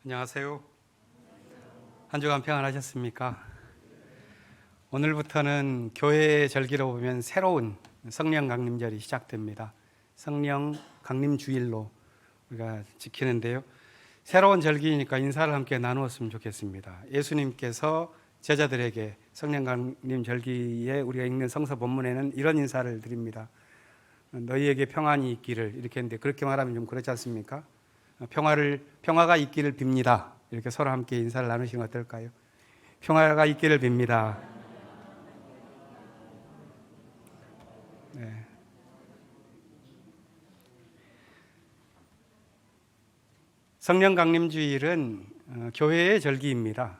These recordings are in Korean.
안녕하세요. 한 주간 평안하셨습니까? 오늘부터는 교회의 절기로 보면 새로운 성령 강림절이 시작됩니다. 성령 강림 주일로 우리가 지키는데요. 새로운 절기니까 인사를 함께 나누었으면 좋겠습니다. 예수님께서 제자들에게 성령 강림 절기에 우리가 읽는 성서 본문에는 이런 인사를 드립니다. 너희에게 평안이 있기를, 이렇게 했는데 그렇게 말하면 좀 그렇지 않습니까? 평화가 있기를 빕니다. 이렇게 서로 함께 인사를 나누시면 어떨까요? 평화가 있기를 빕니다. 네. 성령 강림주일은 교회의 절기입니다.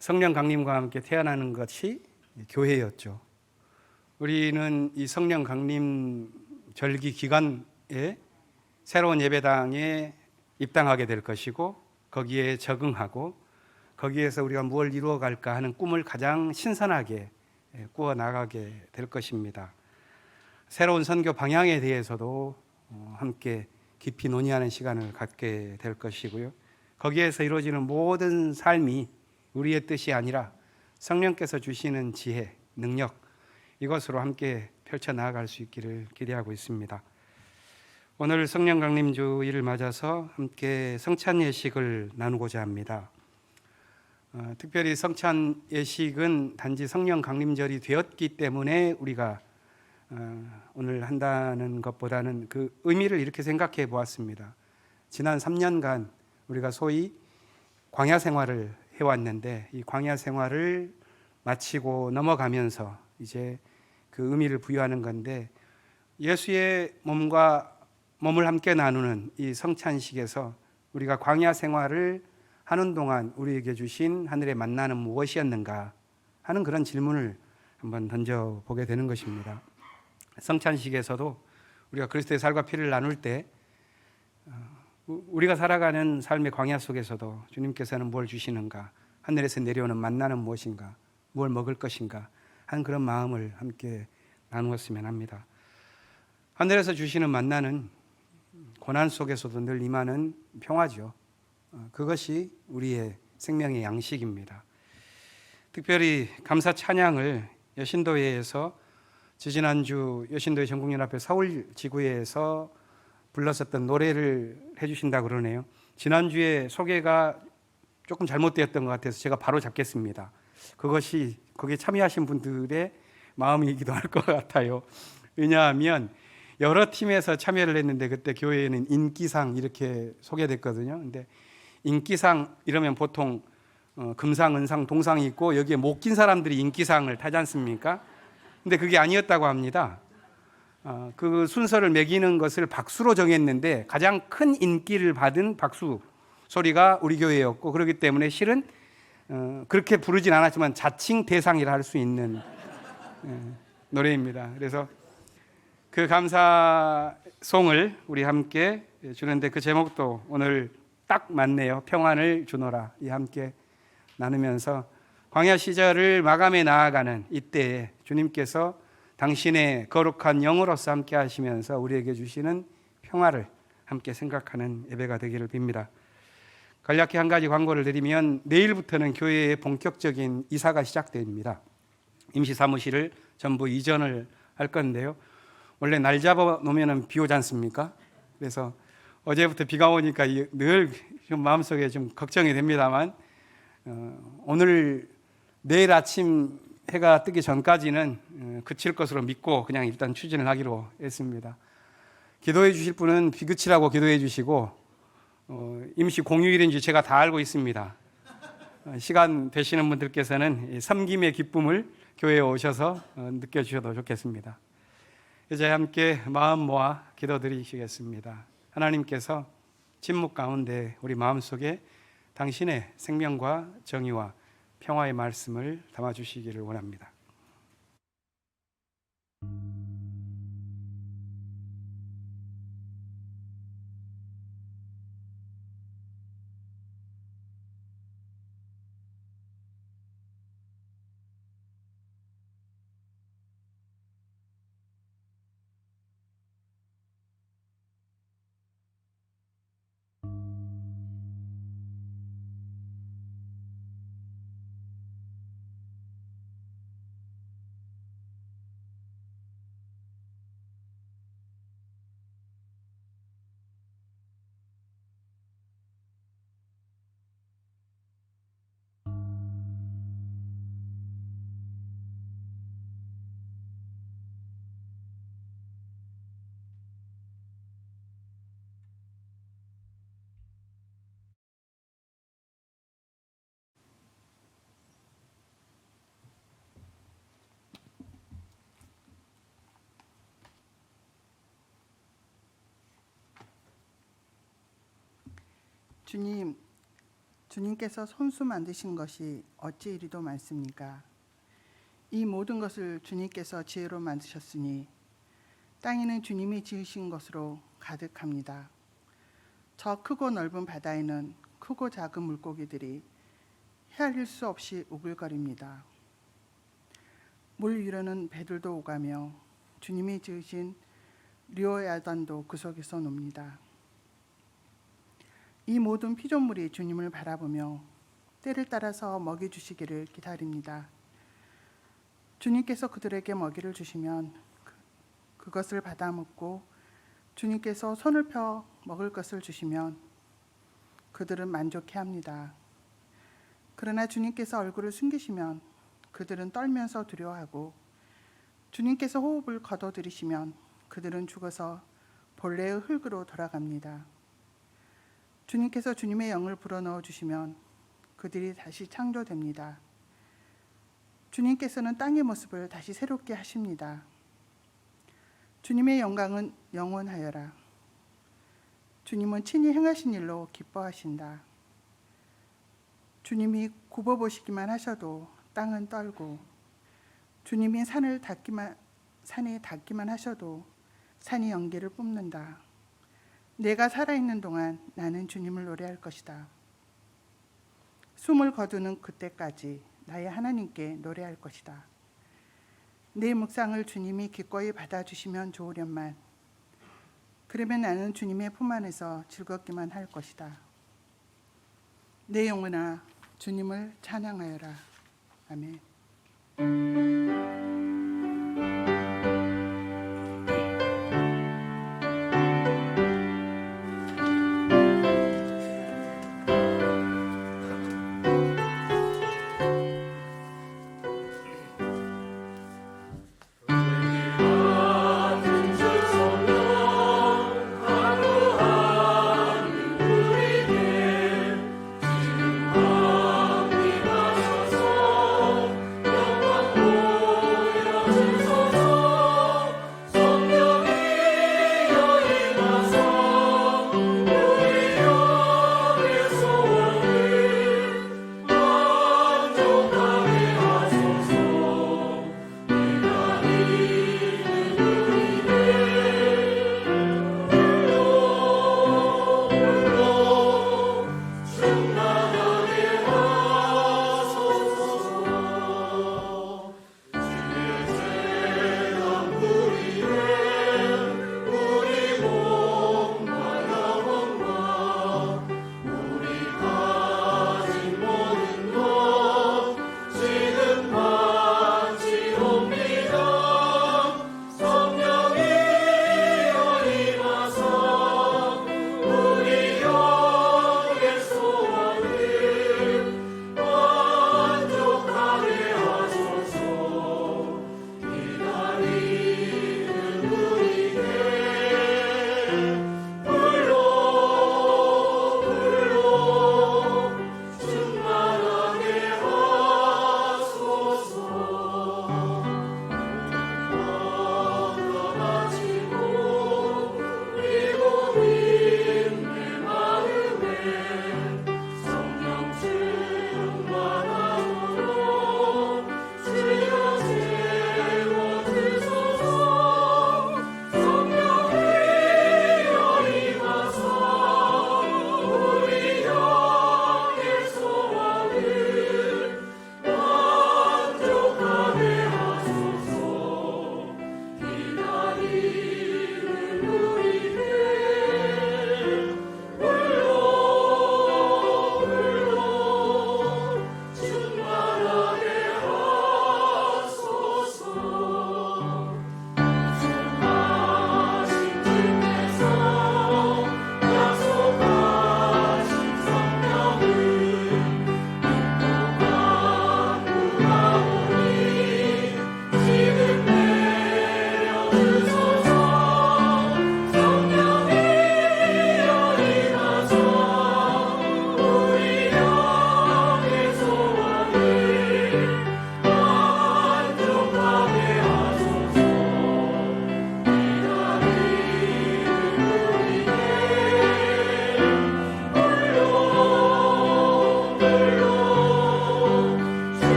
성령 강림과 함께 태어나는 것이 교회였죠. 우리는 이 성령 강림 절기 기간에 새로운 예배당에 입당하게 될 것이고, 거기에 적응하고 거기에서 우리가 무엇을 이루어갈까 하는 꿈을 가장 신선하게 꾸어 나가게 될 것입니다. 새로운 선교 방향에 대해서도 함께 깊이 논의하는 시간을 갖게 될 것이고요. 거기에서 이루어지는 모든 삶이 우리의 뜻이 아니라 성령께서 주시는 지혜, 능력, 이것으로 함께 펼쳐 나아갈 수 있기를 기대하고 있습니다. 오늘 성령 강림 주일을 맞아서 함께 성찬 예식을 나누고자 합니다. 특별히 성찬 예식은 단지 성령 강림절이 되었기 때문에 우리가 오늘 한다는 것보다는 그 의미를 이렇게 생각해 보았습니다. 지난 3년간 우리가 소위 광야 생활을 해왔는데, 이 광야 생활을 마치고 넘어가면서 이제 그 의미를 부여하는 건데, 예수의 몸을 함께 나누는 이 성찬식에서 우리가 광야 생활을 하는 동안 우리에게 주신 하늘의 만나는 무엇이었는가 하는 그런 질문을 한번 던져보게 되는 것입니다. 성찬식에서도 우리가 그리스도의 살과 피를 나눌 때 우리가 살아가는 삶의 광야 속에서도 주님께서는 뭘 주시는가, 하늘에서 내려오는 만나는 무엇인가, 뭘 먹을 것인가 하는 그런 마음을 함께 나누었으면 합니다. 하늘에서 주시는 만나는 고난 속에서도 늘 임하는 평화죠. 그것이 우리의 생명의 양식입니다. 특별히 감사 찬양을 여신도회에서 지지난주 여신도회 전국연합회 서울 지구회에서 불렀었던 노래를 해주신다고 그러네요. 지난주에 소개가 조금 잘못되었던 것 같아서 제가 바로 잡겠습니다. 그것이 거기에 참여하신 분들의 마음이기도 할 것 같아요. 왜냐하면 여러 팀에서 참여를 했는데 그때 교회에는 인기상 이렇게 소개됐거든요. 근데 인기상 이러면 보통 금상, 은상, 동상이 있고 여기에 못 낀 사람들이 인기상을 타지 않습니까? 근데 그게 아니었다고 합니다. 그 순서를 매기는 것을 박수로 정했는데 가장 큰 인기를 받은 박수 소리가 우리 교회였고, 그렇기 때문에 실은 그렇게 부르진 않았지만 자칭 대상이라 할 수 있는 노래입니다. 그래서 그 감사송을 우리 함께 주는데 그 제목도 오늘 딱 맞네요. 평안을 주노라. 이 함께 나누면서 광야 시절을 마감해 나아가는 이때에 주님께서 당신의 거룩한 영으로서 함께 하시면서 우리에게 주시는 평화를 함께 생각하는 예배가 되기를 빕니다. 간략히 한 가지 광고를 드리면, 내일부터는 교회의 본격적인 이사가 시작됩니다. 임시 사무실을 전부 이전을 할 건데요. 원래 날 잡아 놓으면 비 오지 않습니까? 그래서 어제부터 비가 오니까 늘 좀 마음속에 좀 걱정이 됩니다만, 오늘 내일 아침 해가 뜨기 전까지는 그칠 것으로 믿고 그냥 일단 추진을 하기로 했습니다. 기도해 주실 분은 비 그치라고 기도해 주시고, 임시 공휴일인지 제가 다 알고 있습니다. 시간 되시는 분들께서는 섬김의 기쁨을 교회에 오셔서 느껴주셔도 좋겠습니다. 이제 함께 마음 모아 기도드리시겠습니다. 하나님께서 침묵 가운데 우리 마음속에 당신의 생명과 정의와 평화의 말씀을 담아주시기를 원합니다. 주님, 주님께서 손수 만드신 것이 어찌 이리도 많습니까? 이 모든 것을 주님께서 지혜로 만드셨으니 땅에는 주님이 지으신 것으로 가득합니다. 저 크고 넓은 바다에는 크고 작은 물고기들이 헤아릴 수 없이 우글거립니다. 물 위로는 배들도 오가며 주님이 지으신 리오야단도 그 속에서 놉니다. 이 모든 피조물이 주님을 바라보며 때를 따라서 먹이 주시기를 기다립니다. 주님께서 그들에게 먹이를 주시면 그것을 받아 먹고 주님께서 손을 펴 먹을 것을 주시면 그들은 만족해합니다. 그러나 주님께서 얼굴을 숨기시면 그들은 떨면서 두려워하고 주님께서 호흡을 거둬들이시면 그들은 죽어서 본래의 흙으로 돌아갑니다. 주님께서 주님의 영을 불어넣어 주시면 그들이 다시 창조됩니다. 주님께서는 땅의 모습을 다시 새롭게 하십니다. 주님의 영광은 영원하여라. 주님은 친히 행하신 일로 기뻐하신다. 주님이 굽어보시기만 하셔도 땅은 떨고 주님이 산에 닿기만 하셔도 산이 연기를 뿜는다. 내가 살아있는 동안 나는 주님을 노래할 것이다. 숨을 거두는 그때까지 나의 하나님께 노래할 것이다. 내 묵상을 주님이 기꺼이 받아주시면 좋으련만 그러면 나는 주님의 품 안에서 즐겁기만 할 것이다. 내 영혼아 주님을 찬양하여라. 아멘. 영광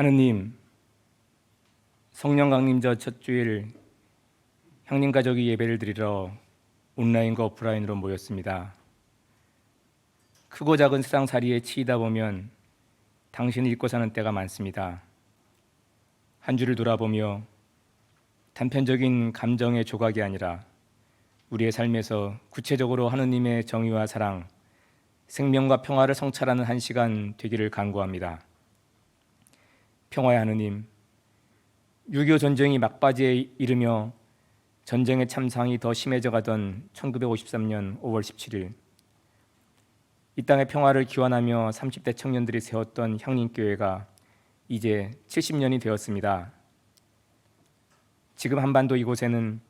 하느님, 성령 강림절 첫 주일 향림 가족이 예배를 드리러 온라인과 오프라인으로 모였습니다. 크고 작은 세상살이에 치이다 보면 당신을 잊고 사는 때가 많습니다. 한 주를 돌아보며 단편적인 감정의 조각이 아니라 우리의 삶에서 구체적으로 하느님의 정의와 사랑, 생명과 평화를 성찰하는 한 시간 되기를 간구합니다. 평화의 하느님, 6.25 전쟁이 막바지에 이르며 전쟁의 참상이 더 심해져 가던 1953년 5월 17일, 이 땅의 평화를 기원하며 30대 청년들이 세웠던 향림교회가 이제 70년이 되었습니다. 지금 한반도 이곳에는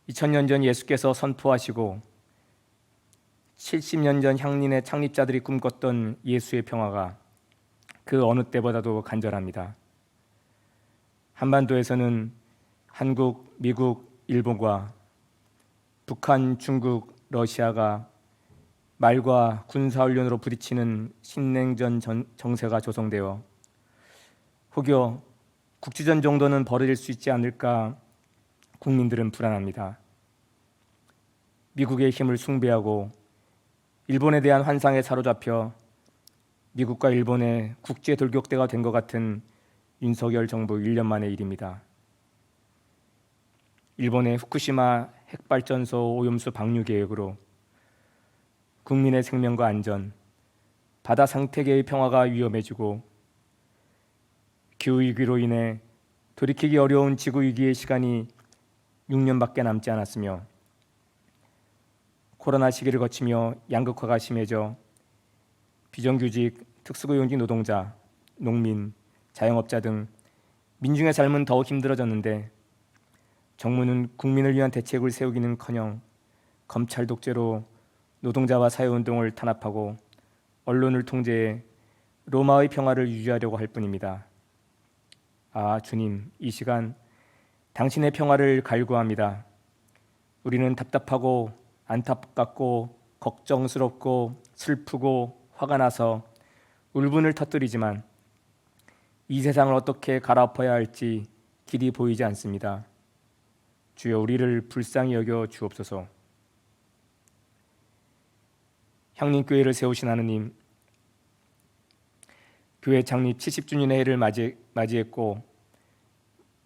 2000년 전 예수께서 선포하시고 70년 전 향림의 창립자들이 꿈꿨던 예수의 평화가 그 어느 때보다도 간절합니다. 한반도에서는 한국, 미국, 일본과 북한, 중국, 러시아가 말과 군사훈련으로 부딪히는 신냉전 정세가 조성되어 혹여 국지전 정도는 벌어질 수 있지 않을까 국민들은 불안합니다. 미국의 힘을 숭배하고 일본에 대한 환상에 사로잡혀 미국과 일본의 국제 돌격대가 된 것 같은 윤석열 정부 1년 만의 일입니다. 일본의 후쿠시마 핵발전소 오염수 방류 계획으로 국민의 생명과 안전, 바다 생태계의 평화가 위험해지고 기후위기로 인해 돌이키기 어려운 지구위기의 시간이 6년밖에 남지 않았으며 코로나 시기를 거치며 양극화가 심해져 비정규직, 특수고용직 노동자, 농민, 자영업자 등 민중의 삶은 더욱 힘들어졌는데 정부는 국민을 위한 대책을 세우기는커녕 검찰 독재로 노동자와 사회운동을 탄압하고 언론을 통제해 로마의 평화를 유지하려고 할 뿐입니다. 아, 주님, 이 시간 당신의 평화를 갈구합니다. 우리는 답답하고 안타깝고 걱정스럽고 슬프고 화가 나서 울분을 터뜨리지만 이 세상을 어떻게 갈아엎어야 할지 길이 보이지 않습니다. 주여, 우리를 불쌍히 여겨 주옵소서. 향림교회를 세우신 하느님, 교회 창립 70주년의 해를 맞이했고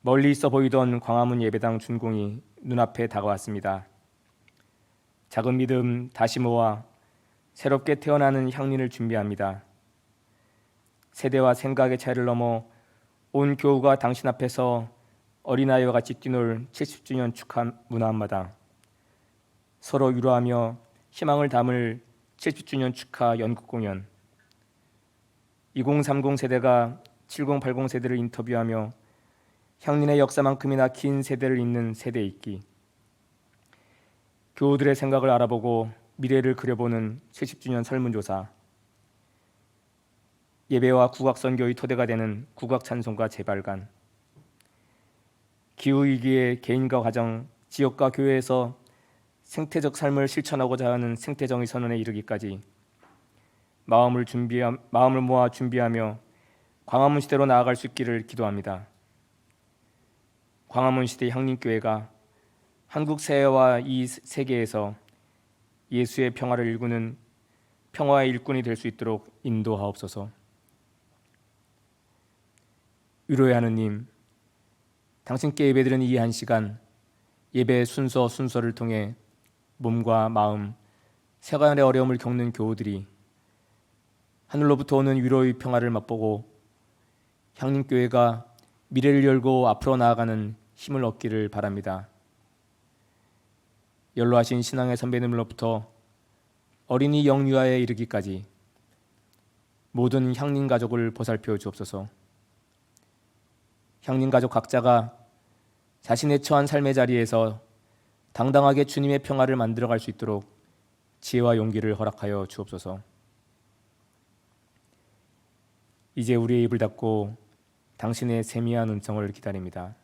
멀리 있어 보이던 광화문 예배당 준공이 눈앞에 다가왔습니다. 작은 믿음 다시 모아 새롭게 태어나는 향림을 준비합니다. 세대와 생각의 차이를 넘어 온 교우가 당신 앞에서 어린아이와 같이 뛰놀 70주년 축하 문화한마당, 서로 위로하며 희망을 담을 70주년 축하 연극 공연, 2030 세대가 7080 세대를 인터뷰하며 향림의 역사만큼이나 긴 세대를 잇는 세대 읽기, 교우들의 생각을 알아보고 미래를 그려보는 70주년 설문조사, 예배와 국악선교의 토대가 되는 국악찬송가 재발간, 기후위기의 개인과 가정, 지역과 교회에서 생태적 삶을 실천하고자 하는 생태정의 선언에 이르기까지 마음을 모아 준비하며 광화문 시대로 나아갈 수 있기를 기도합니다. 광화문 시대 향림교회가 한국 사회와 이 세계에서 예수의 평화를 일구는 평화의 일꾼이 될 수 있도록 인도하옵소서. 위로의 하느님, 당신께 예배드리는 이 한 시간, 예배의 순서를 통해 몸과 마음, 세간의 어려움을 겪는 교우들이 하늘로부터 오는 위로의 평화를 맛보고 향림교회가 미래를 열고 앞으로 나아가는 힘을 얻기를 바랍니다. 연로하신 신앙의 선배님으로부터 어린이 영유아에 이르기까지 모든 향림 가족을 보살펴 주옵소서. 향림 가족 각자가 자신의 처한 삶의 자리에서 당당하게 주님의 평화를 만들어갈 수 있도록 지혜와 용기를 허락하여 주옵소서. 이제 우리의 입을 닫고 당신의 세미한 음성을 기다립니다.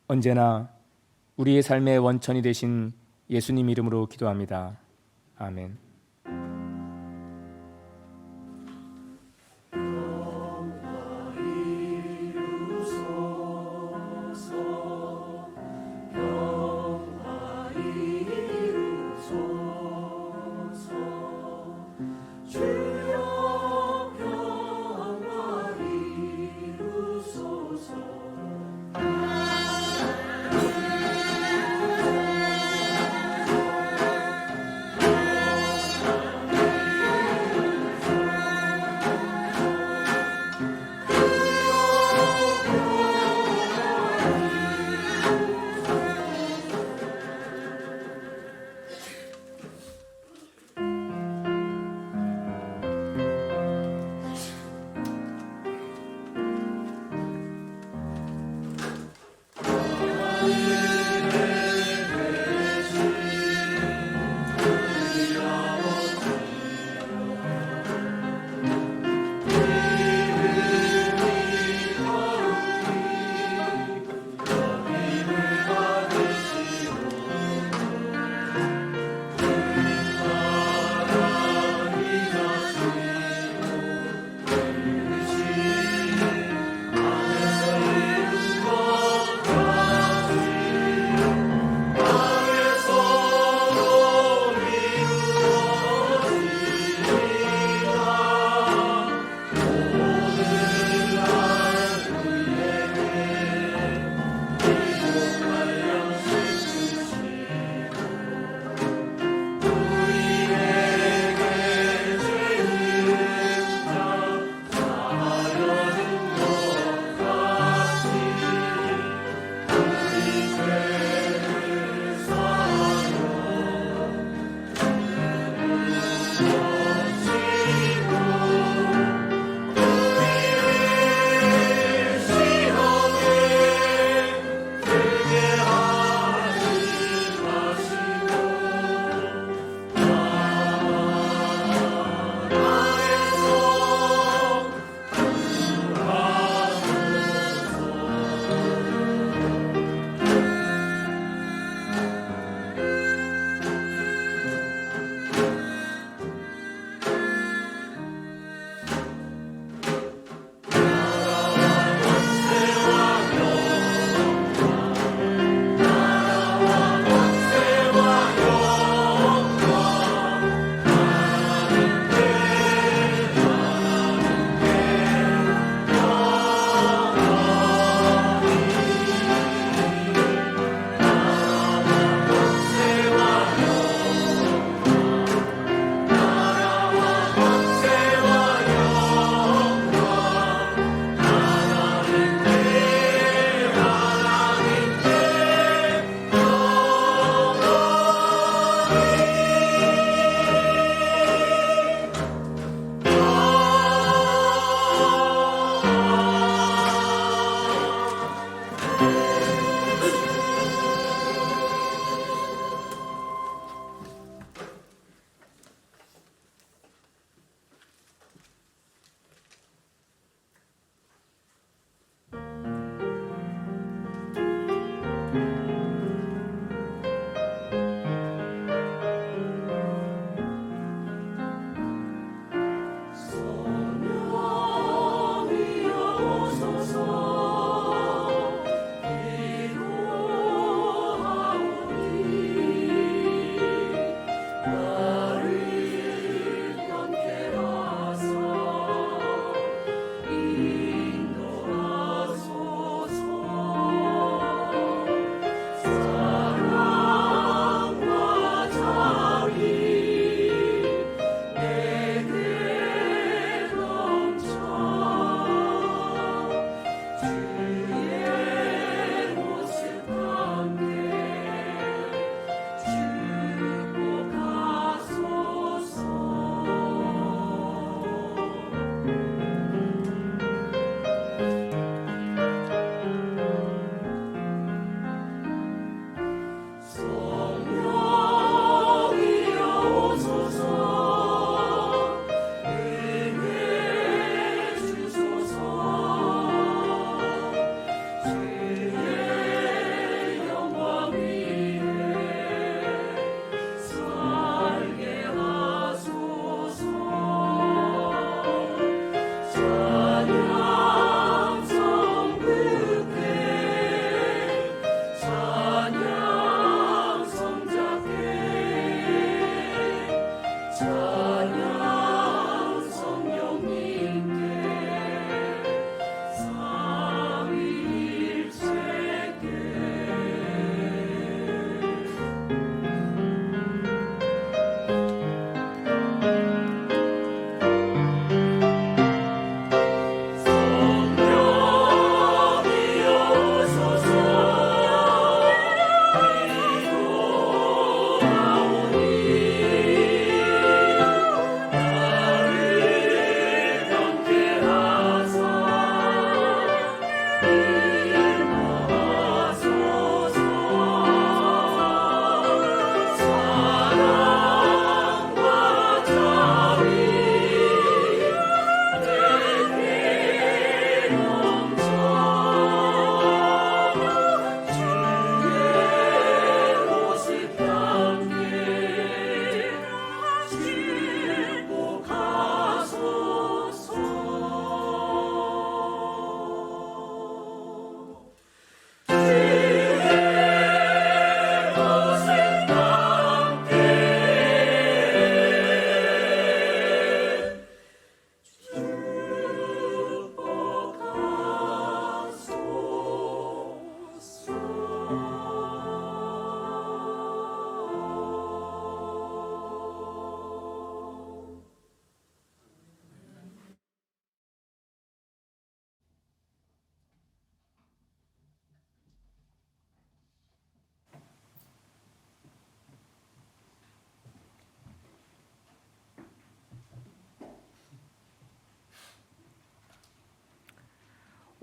언제나 우리의 삶의 원천이 되신 예수님 이름으로 기도합니다. 아멘.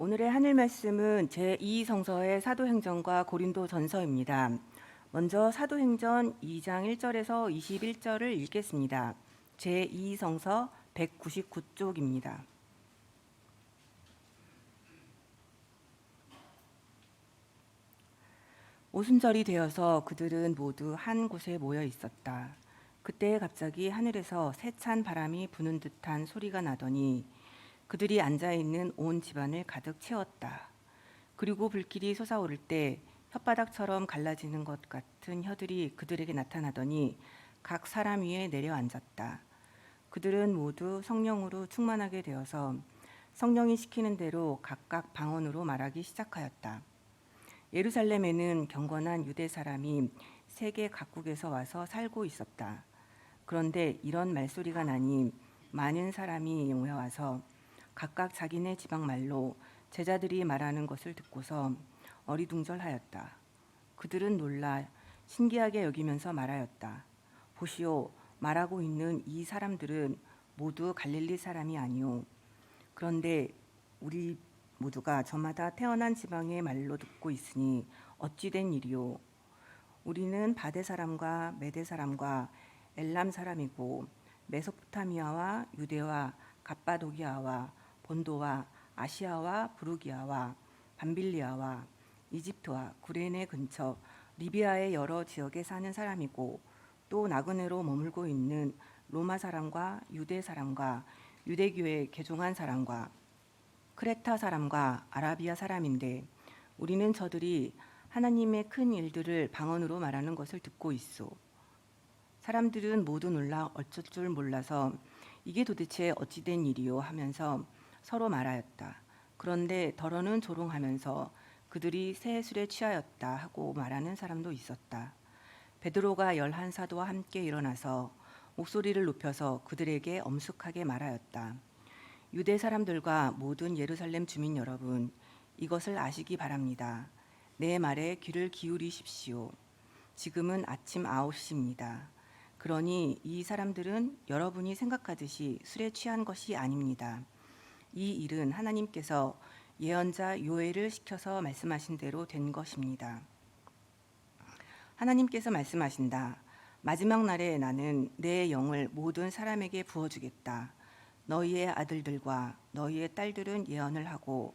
오늘의 하늘 말씀은 제2성서의 사도행전과 고린도전서입니다. 먼저 사도행전 2장 1절에서 21절을 읽겠습니다. 제2성서 199쪽입니다. 오순절이 되어서 그들은 모두 한 곳에 모여 있었다. 그때 갑자기 하늘에서 세찬 바람이 부는 듯한 소리가 나더니 그들이 앉아 있는 온 집안을 가득 채웠다. 그리고 불길이 솟아오를 때 혓바닥처럼 갈라지는 것 같은 혀들이 그들에게 나타나더니 각 사람 위에 내려앉았다. 그들은 모두 성령으로 충만하게 되어서 성령이 시키는 대로 각각 방언으로 말하기 시작하였다. 예루살렘에는 경건한 유대 사람이 세계 각국에서 와서 살고 있었다. 그런데 이런 말소리가 나니 많은 사람이 모여와서 각각 자기네 지방 말로 제자들이 말하는 것을 듣고서 어리둥절하였다. 그들은 놀라 신기하게 여기면서 말하였다. 보시오, 말하고 있는 이 사람들은 모두 갈릴리 사람이 아니오. 그런데 우리 모두가 저마다 태어난 지방의 말로 듣고 있으니 어찌 된 일이오. 우리는 바데 사람과 메데 사람과 엘람 사람이고 메소포타미아와 유대와 갑바도기아와 본도와 아시아와 부르기아와 밤빌리아와 이집트와 구레네 근처 리비아의 여러 지역에 사는 사람이고 또 나그네로 머물고 있는 로마 사람과 유대 사람과 유대교에 개종한 사람과 크레타 사람과 아라비아 사람인데 우리는 저들이 하나님의 큰 일들을 방언으로 말하는 것을 듣고 있소. 사람들은 모두 놀라 어쩔 줄 몰라서 이게 도대체 어찌된 일이요 하면서 서로 말하였다. 그런데 더러는 조롱하면서 그들이 새 술에 취하였다 하고 말하는 사람도 있었다. 베드로가 11사도와 함께 일어나서 목소리를 높여서 그들에게 엄숙하게 말하였다. 유대 사람들과 모든 예루살렘 주민 여러분, 이것을 아시기 바랍니다. 내 말에 귀를 기울이십시오. 지금은 아침 9시입니다. 그러니 이 사람들은 여러분이 생각하듯이 술에 취한 것이 아닙니다. 이 일은 하나님께서 예언자 요엘을 시켜서 말씀하신 대로 된 것입니다. 하나님께서 말씀하신다. 마지막 날에 나는 내 영을 모든 사람에게 부어주겠다. 너희의 아들들과 너희의 딸들은 예언을 하고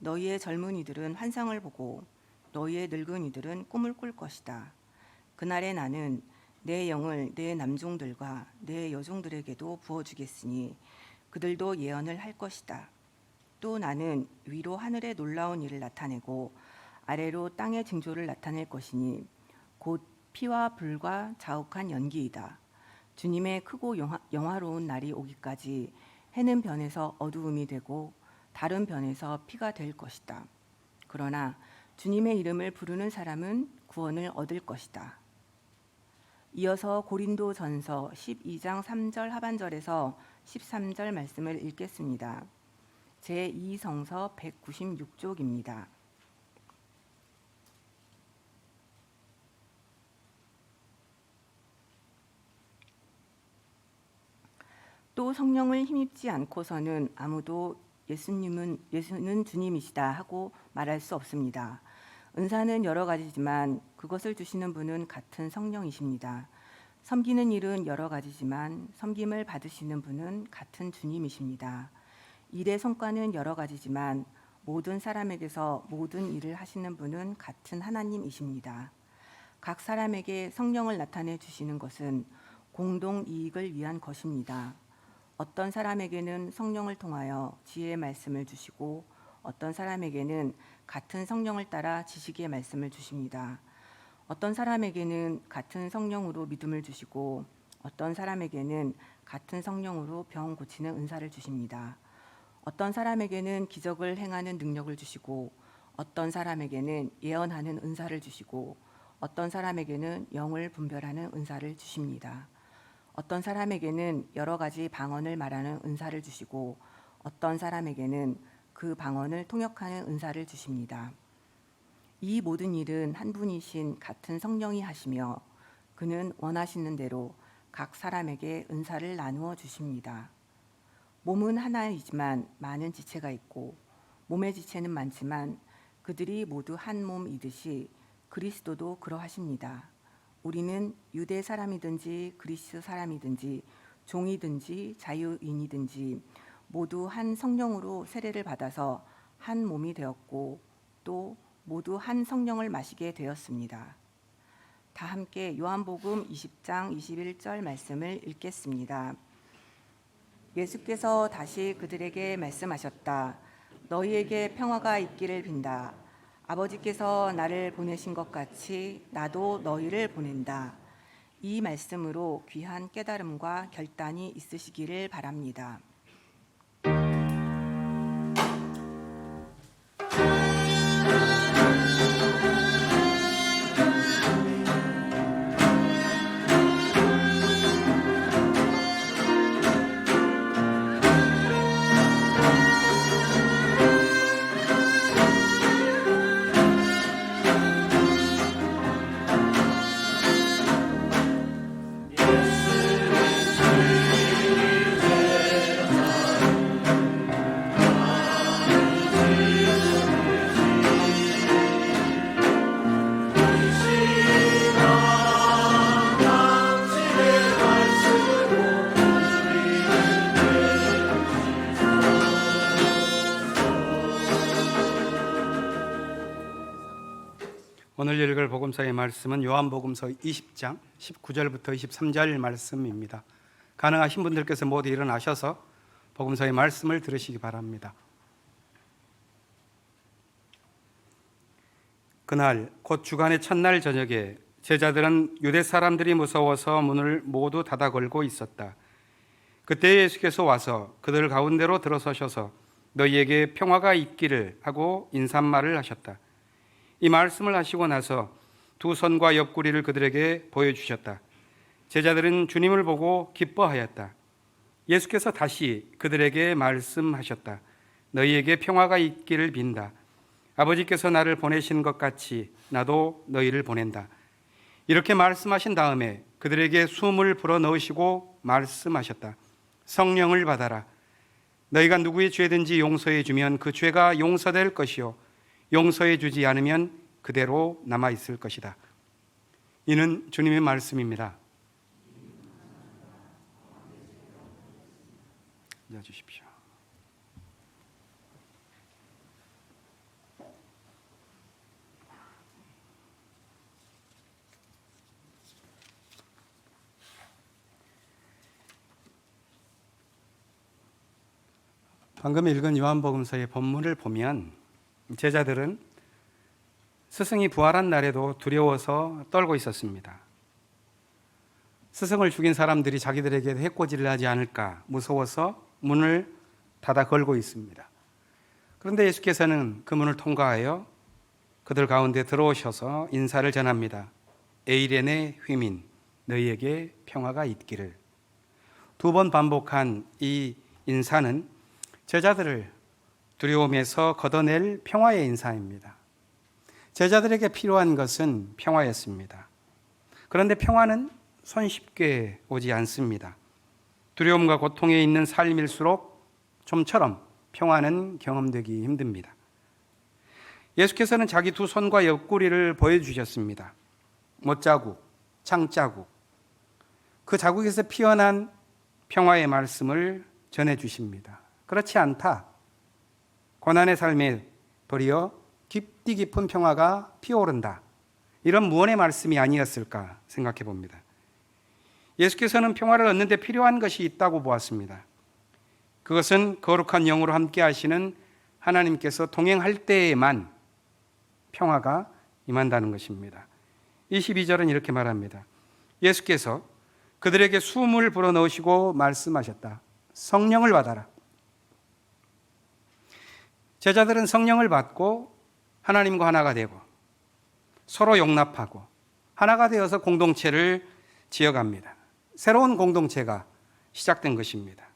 너희의 젊은이들은 환상을 보고 너희의 늙은이들은 꿈을 꿀 것이다. 그날에 나는 내 영을 내 남종들과 내 여종들에게도 부어주겠으니 그들도 예언을 할 것이다. 또 나는 위로 하늘의 놀라운 일을 나타내고 아래로 땅의 징조를 나타낼 것이니 곧 피와 불과 자욱한 연기이다. 주님의 크고 영화로운 날이 오기까지 해는 변해서 어두움이 되고 다른 변해서 피가 될 것이다. 그러나 주님의 이름을 부르는 사람은 구원을 얻을 것이다. 이어서 고린도전서 12장 3절 하반절에서 13절 말씀을 읽겠습니다. 제2성서 196쪽입니다. 또 성령을 힘입지 않고서는 아무도 예수는 주님이시다 하고 말할 수 없습니다. 은사는 여러 가지지만 그것을 주시는 분은 같은 성령이십니다. 섬기는 일은 여러 가지지만 섬김을 받으시는 분은 같은 주님이십니다. 일의 성과는 여러 가지지만 모든 사람에게서 모든 일을 하시는 분은 같은 하나님이십니다. 각 사람에게 성령을 나타내 주시는 것은 공동 이익을 위한 것입니다. 어떤 사람에게는 성령을 통하여 지혜의 말씀을 주시고 어떤 사람에게는 같은 성령을 따라 지식의 말씀을 주십니다. 어떤 사람에게는 같은 성령으로 믿음을 주시고 어떤 사람에게는 같은 성령으로 병 고치는 은사를 주십니다. 어떤 사람에게는 기적을 행하는 능력을 주시고 어떤 사람에게는 예언하는 은사를 주시고 어떤 사람에게는 영을 분별하는 은사를 주십니다. 어떤 사람에게는 여러 가지 방언을 말하는 은사를 주시고 어떤 사람에게는 그 방언을 통역하는 은사를 주십니다. 이 모든 일은 한 분이신 같은 성령이 하시며 그는 원하시는 대로 각 사람에게 은사를 나누어 주십니다. 몸은 하나이지만 많은 지체가 있고 몸의 지체는 많지만 그들이 모두 한 몸이듯이 그리스도도 그러하십니다. 우리는 유대 사람이든지 그리스 사람이든지 종이든지 자유인이든지 모두 한 성령으로 세례를 받아서 한 몸이 되었고 또 모두 한 성령을 마시게 되었습니다. 다 함께 요한복음 20장 21절 말씀을 읽겠습니다. 예수께서 다시 그들에게 말씀하셨다. 너희에게 평화가 있기를 빈다. 아버지께서 나를 보내신 것 같이 나도 너희를 보낸다. 이 말씀으로 귀한 깨달음과 결단이 있으시기를 바랍니다. 오늘 읽을 복음서의 말씀은 요한복음서 20장 19절부터 23절 말씀입니다. 가능하신 분들께서 모두 일어나셔서 복음서의 말씀을 들으시기 바랍니다. 그날 곧 주간의 첫날 저녁에 제자들은 유대 사람들이 무서워서 문을 모두 닫아 걸고 있었다. 그때 예수께서 와서 그들 가운데로 들어서셔서 너희에게 평화가 있기를 하고 인사말을 하셨다. 이 말씀을 하시고 나서 두 손과 옆구리를 그들에게 보여주셨다. 제자들은 주님을 보고 기뻐하였다. 예수께서 다시 그들에게 말씀하셨다. 너희에게 평화가 있기를 빈다. 아버지께서 나를 보내신 것 같이 나도 너희를 보낸다. 이렇게 말씀하신 다음에 그들에게 숨을 불어넣으시고 말씀하셨다. 성령을 받아라. 너희가 누구의 죄든지 용서해 주면 그 죄가 용서될 것이요 용서해 주지 않으면 그대로 남아 있을 것이다. 이는 주님의 말씀입니다. 앉아 주십시오. 방금 읽은 요한복음서의 본문을 보면 제자들은 스승이 부활한 날에도 두려워서 떨고 있었습니다. 스승을 죽인 사람들이 자기들에게 해코지를 하지 않을까 무서워서 문을 닫아 걸고 있습니다. 그런데 예수께서는 그 문을 통과하여 그들 가운데 들어오셔서 인사를 전합니다. 에이레네 휘민, 너희에게 평화가 있기를. 두 번 반복한 이 인사는 제자들을 두려움에서 걷어낼 평화의 인사입니다. 제자들에게 필요한 것은 평화였습니다. 그런데 평화는 손쉽게 오지 않습니다. 두려움과 고통에 있는 삶일수록 좀처럼 평화는 경험되기 힘듭니다. 예수께서는 자기 두 손과 옆구리를 보여주셨습니다. 못자국, 창자국, 그 자국에서 피어난 평화의 말씀을 전해주십니다. 그렇지 않다. 고난의 삶에 도리어 깊디 깊은 평화가 피어오른다. 이런 무언의 말씀이 아니었을까 생각해 봅니다. 예수께서는 평화를 얻는 데 필요한 것이 있다고 보았습니다. 그것은 거룩한 영으로 함께 하시는 하나님께서 동행할 때에만 평화가 임한다는 것입니다. 22절은 이렇게 말합니다. 예수께서 그들에게 숨을 불어넣으시고 말씀하셨다. 성령을 받아라. 제자들은 성령을 받고 하나님과 하나가 되고 서로 용납하고 하나가 되어서 공동체를 지어갑니다. 새로운 공동체가 시작된 것입니다.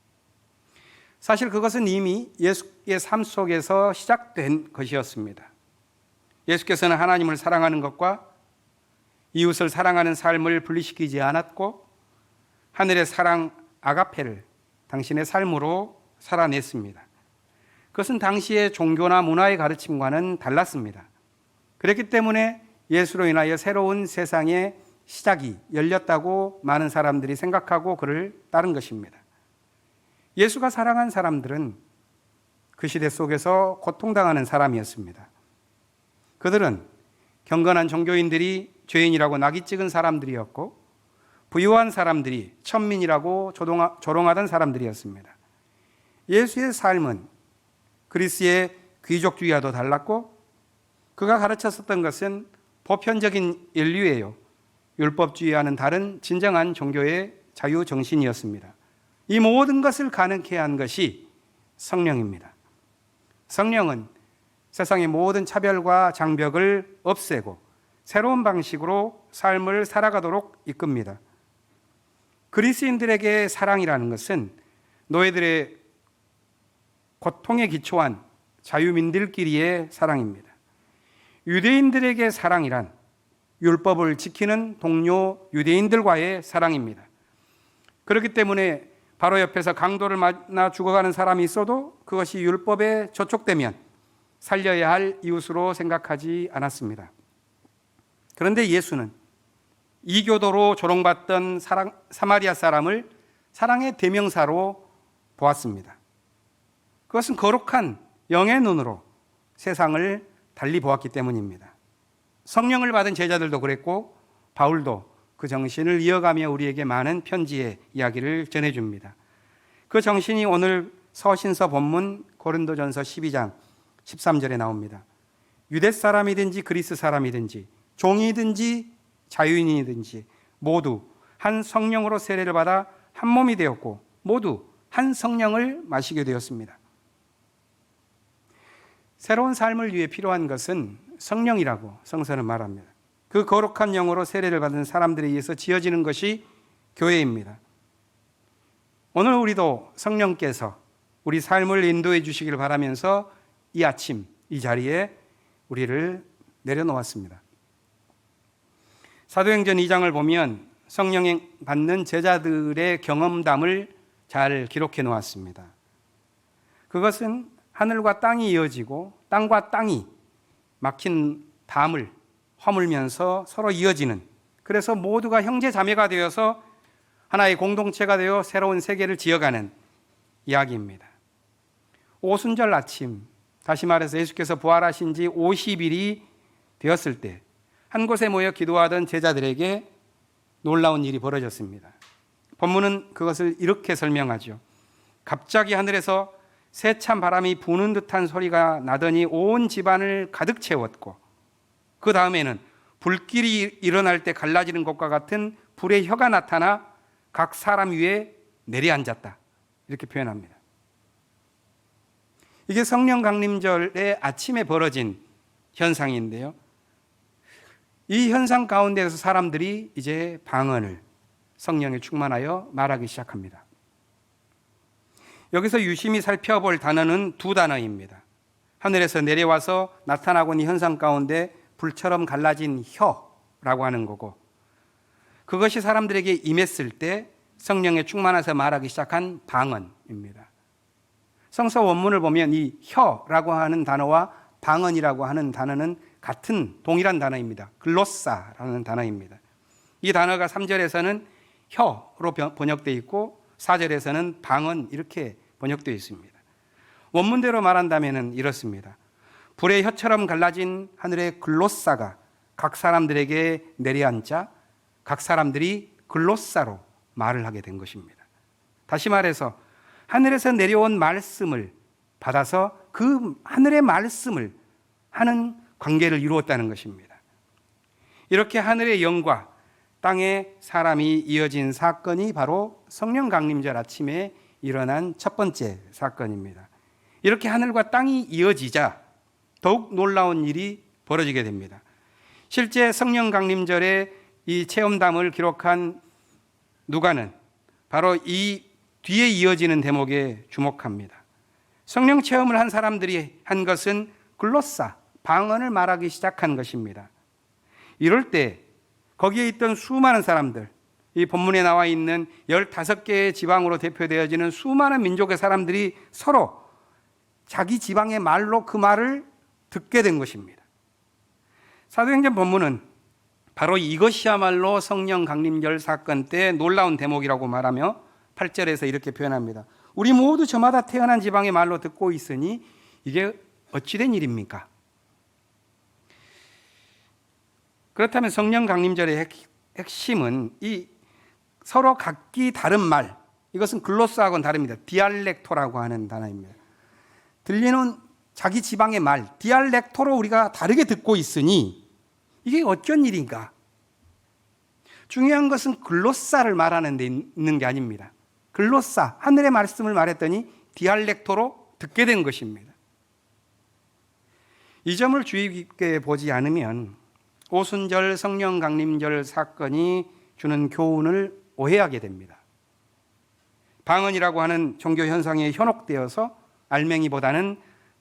사실 그것은 이미 예수의 삶 속에서 시작된 것이었습니다. 예수께서는 하나님을 사랑하는 것과 이웃을 사랑하는 삶을 분리시키지 않았고 하늘의 사랑 아가페를 당신의 삶으로 살아냈습니다. 그것은 당시의 종교나 문화의 가르침과는 달랐습니다. 그렇기 때문에 예수로 인하여 새로운 세상의 시작이 열렸다고 많은 사람들이 생각하고 그를 따른 것입니다. 예수가 사랑한 사람들은 그 시대 속에서 고통당하는 사람이었습니다. 그들은 경건한 종교인들이 죄인이라고 낙이 찍은 사람들이었고 부유한 사람들이 천민이라고 조롱하던 사람들이었습니다. 예수의 삶은 그리스의 귀족주의와도 달랐고 그가 가르쳤었던 것은 보편적인 인류예요. 율법주의와는 다른 진정한 종교의 자유정신이었습니다. 이 모든 것을 가능케 한 것이 성령입니다. 성령은 세상의 모든 차별과 장벽을 없애고 새로운 방식으로 삶을 살아가도록 이끕니다. 그리스인들에게 사랑이라는 것은 노예들의 고통에 기초한 자유민들끼리의 사랑입니다. 유대인들에게 사랑이란 율법을 지키는 동료 유대인들과의 사랑입니다. 그렇기 때문에 바로 옆에서 강도를 만나 죽어가는 사람이 있어도 그것이 율법에 저촉되면 살려야 할 이웃으로 생각하지 않았습니다. 그런데 예수는 이교도로 조롱받던 사마리아 사람을 사랑의 대명사로 보았습니다. 그것은 거룩한 영의 눈으로 세상을 달리 보았기 때문입니다. 성령을 받은 제자들도 그랬고 바울도 그 정신을 이어가며 우리에게 많은 편지의 이야기를 전해줍니다. 그 정신이 오늘 서신서 본문 고린도전서 12장 13절에 나옵니다. 유대 사람이든지 그리스 사람이든지 종이든지 자유인이든지 모두 한 성령으로 세례를 받아 한 몸이 되었고 모두 한 성령을 마시게 되었습니다. 새로운 삶을 위해 필요한 것은 성령이라고 성서는 말합니다. 그 거룩한 영으로 세례를 받은 사람들에 의해서 지어지는 것이 교회입니다. 오늘 우리도 성령께서 우리 삶을 인도해 주시기를 바라면서 이 아침 이 자리에 우리를 내려놓았습니다. 사도행전 2장을 보면 성령 받는 제자들의 경험담을 잘 기록해 놓았습니다. 그것은 하늘과 땅이 이어지고 땅과 땅이 막힌 담을 허물면서 서로 이어지는, 그래서 모두가 형제 자매가 되어서 하나의 공동체가 되어 새로운 세계를 지어가는 이야기입니다. 오순절 아침, 다시 말해서 예수께서 부활하신 지 50일이 되었을 때 한 곳에 모여 기도하던 제자들에게 놀라운 일이 벌어졌습니다. 본문은 그것을 이렇게 설명하죠. 갑자기 하늘에서 세찬 바람이 부는 듯한 소리가 나더니 온 집안을 가득 채웠고 그 다음에는 불길이 일어날 때 갈라지는 것과 같은 불의 혀가 나타나 각 사람 위에 내려앉았다. 이렇게 표현합니다. 이게 성령 강림절의 아침에 벌어진 현상인데요. 이 현상 가운데에서 사람들이 이제 방언을 성령에 충만하여 말하기 시작합니다. 여기서 유심히 살펴볼 단어는 두 단어입니다. 하늘에서 내려와서 나타나고 있는 현상 가운데 불처럼 갈라진 혀라고 하는 거고, 그것이 사람들에게 임했을 때 성령에 충만해서 말하기 시작한 방언입니다. 성서 원문을 보면 이 혀라고 하는 단어와 방언이라고 하는 단어는 같은 동일한 단어입니다. 글로사라는 단어입니다. 이 단어가 3절에서는 혀로 번역되어 있고 4절에서는 방언 이렇게 번역되어 있습니다. 원문대로 말한다면 이렇습니다. 불의 혀처럼 갈라진 하늘의 글로사가 각 사람들에게 내려앉아 각 사람들이 글로사로 말을 하게 된 것입니다. 다시 말해서 하늘에서 내려온 말씀을 받아서 그 하늘의 말씀을 하는 관계를 이루었다는 것입니다. 이렇게 하늘의 영과 땅의 사람이 이어진 사건이 바로 성령 강림절 아침에 일어난 첫 번째 사건입니다. 이렇게 하늘과 땅이 이어지자 더욱 놀라운 일이 벌어지게 됩니다. 실제 성령 강림절에 이 체험담을 기록한 누가는 바로 이 뒤에 이어지는 대목에 주목합니다. 성령 체험을 한 사람들이 한 것은 글로사, 방언을 말하기 시작한 것입니다. 이럴 때 거기에 있던 수많은 사람들, 이 본문에 나와 있는 15개의 지방으로 대표되어지는 수많은 민족의 사람들이 서로 자기 지방의 말로 그 말을 듣게 된 것입니다. 사도행전 본문은 바로 이것이야말로 성령 강림절 사건 때 놀라운 대목이라고 말하며 8절에서 이렇게 표현합니다. 우리 모두 저마다 태어난 지방의 말로 듣고 있으니 이게 어찌된 일입니까? 그렇다면 성령 강림절의 핵심은 이 서로 각기 다른 말, 이것은 글로스하고는 다릅니다. 디알렉토라고 하는 단어입니다. 들리는 자기 지방의 말, 디알렉토로 우리가 다르게 듣고 있으니 이게 어쩐 일인가? 중요한 것은 글로사를 말하는 데 있는 게 아닙니다. 글로사, 하늘의 말씀을 말했더니 디알렉토로 듣게 된 것입니다. 이 점을 주의 깊게 보지 않으면 오순절 성령 강림절 사건이 주는 교훈을 오해하게 됩니다. 방언이라고 하는 종교 현상에 현혹되어서 알맹이보다는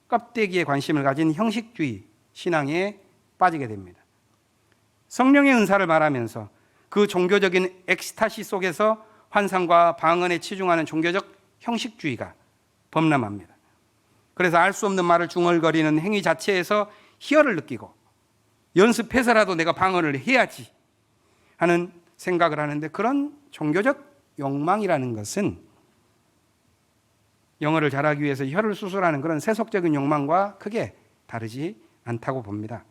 껍데기에 관심을 가진 형식주의 신앙에 빠지게 됩니다. 성령의 은사를 말하면서 그 종교적인 엑스타시 속에서 환상과 방언에 치중하는 종교적 형식주의가 범람합니다. 그래서 알 수 없는 말을 중얼거리는 행위 자체에서 희열을 느끼고 연습해서라도 내가 방언을 해야지 하는 생각을 하는데, 그런 종교적 욕망이라는 것은 영어를 잘하기 위해서 혀를 수술하는 그런 세속적인 욕망과 크게 다르지 않다고 봅니다.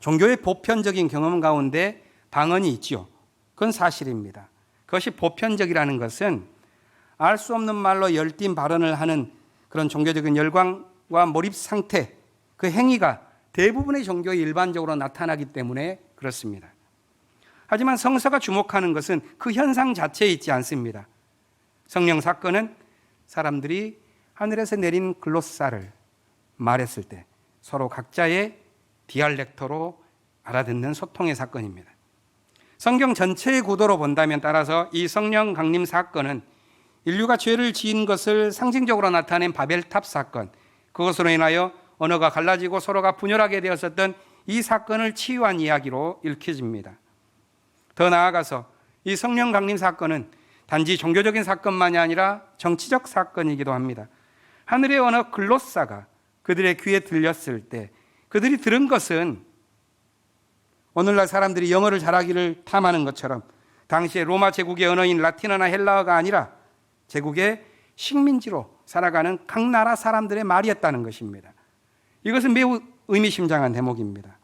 종교의 보편적인 경험 가운데 방언이 있지요. 그건 사실입니다. 그것이 보편적이라는 것은 알 수 없는 말로 열띤 발언을 하는 그런 종교적인 열광과 몰입 상태, 그 행위가 대부분의 종교에 일반적으로 나타나기 때문에 그렇습니다. 하지만 성서가 주목하는 것은 그 현상 자체에 있지 않습니다. 성령 사건은 사람들이 하늘에서 내린 글로사를 말했을 때 서로 각자의 디알렉토로 알아듣는 소통의 사건입니다. 성경 전체의 구도로 본다면 따라서 이 성령 강림 사건은 인류가 죄를 지은 것을 상징적으로 나타낸 바벨탑 사건, 그것으로 인하여 언어가 갈라지고 서로가 분열하게 되었었던 이 사건을 치유한 이야기로 읽혀집니다. 더 나아가서 이 성령 강림 사건은 단지 종교적인 사건만이 아니라 정치적 사건이기도 합니다. 하늘의 언어 글로사가 그들의 귀에 들렸을 때 그들이 들은 것은 오늘날 사람들이 영어를 잘하기를 탐하는 것처럼 당시에 로마 제국의 언어인 라틴어나 헬라어가 아니라 제국의 식민지로 살아가는 각 나라 사람들의 말이었다는 것입니다. 이것은 매우 의미심장한 대목입니다.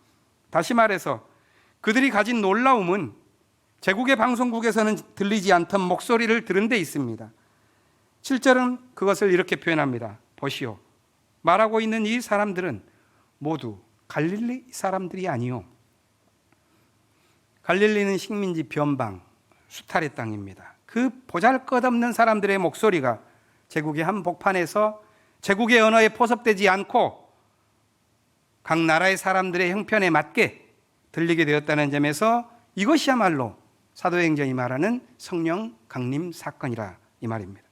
다시 말해서 그들이 가진 놀라움은 제국의 방송국에서는 들리지 않던 목소리를 들은 데 있습니다. 7절은 그것을 이렇게 표현합니다. 보시오. 말하고 있는 이 사람들은 모두 갈릴리 사람들이 아니요. 갈릴리는 식민지 변방, 수탈의 땅입니다. 그 보잘것없는 사람들의 목소리가 제국의 한복판에서 제국의 언어에 포섭되지 않고 각 나라의 사람들의 형편에 맞게 들리게 되었다는 점에서 이것이야말로 사도행전이 말하는 성령 강림 사건이라 이 말입니다.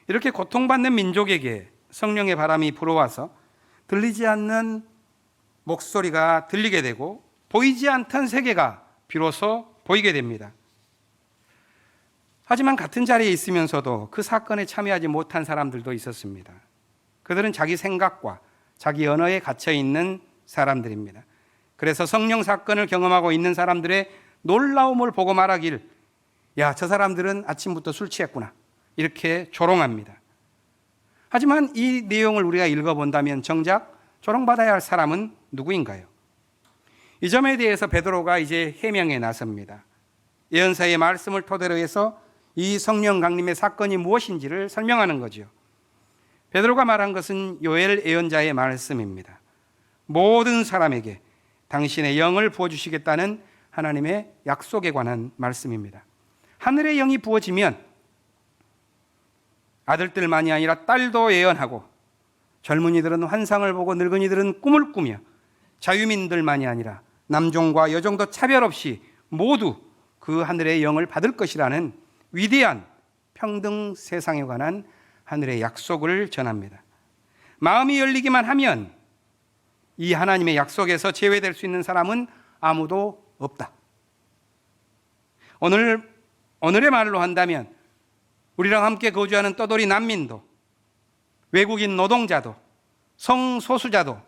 이렇게 고통받는 민족에게 성령의 바람이 불어와서 들리지 않는 목소리가 들리게 되고 보이지 않던 세계가 비로소 보이게 됩니다. 하지만 같은 자리에 있으면서도 그 사건에 참여하지 못한 사람들도 있었습니다. 그들은 자기 생각과 자기 언어에 갇혀 있는 사람들입니다. 그래서 성령 사건을 경험하고 있는 사람들의 놀라움을 보고 말하길, 야, 저 사람들은 아침부터 술 취했구나, 이렇게 조롱합니다. 하지만 이 내용을 우리가 읽어본다면 정작 조롱받아야 할 사람은 누구인가요? 이 점에 대해서 베드로가 이제 해명에 나섭니다. 예언사의 말씀을 토대로 해서 이 성령 강림의 사건이 무엇인지를 설명하는 거죠. 베드로가 말한 것은 요엘 예언자의 말씀입니다. 모든 사람에게 당신의 영을 부어주시겠다는 하나님의 약속에 관한 말씀입니다. 하늘의 영이 부어지면 아들들만이 아니라 딸도 예언하고 젊은이들은 환상을 보고 늙은이들은 꿈을 꾸며 자유민들만이 아니라 남종과 여종도 차별 없이 모두 그 하늘의 영을 받을 것이라는 위대한 평등 세상에 관한 하늘의 약속을 전합니다. 마음이 열리기만 하면 이 하나님의 약속에서 제외될 수 있는 사람은 아무도 없다. 오늘의 말로 한다면 우리랑 함께 거주하는 떠돌이 난민도, 외국인 노동자도 성소수자도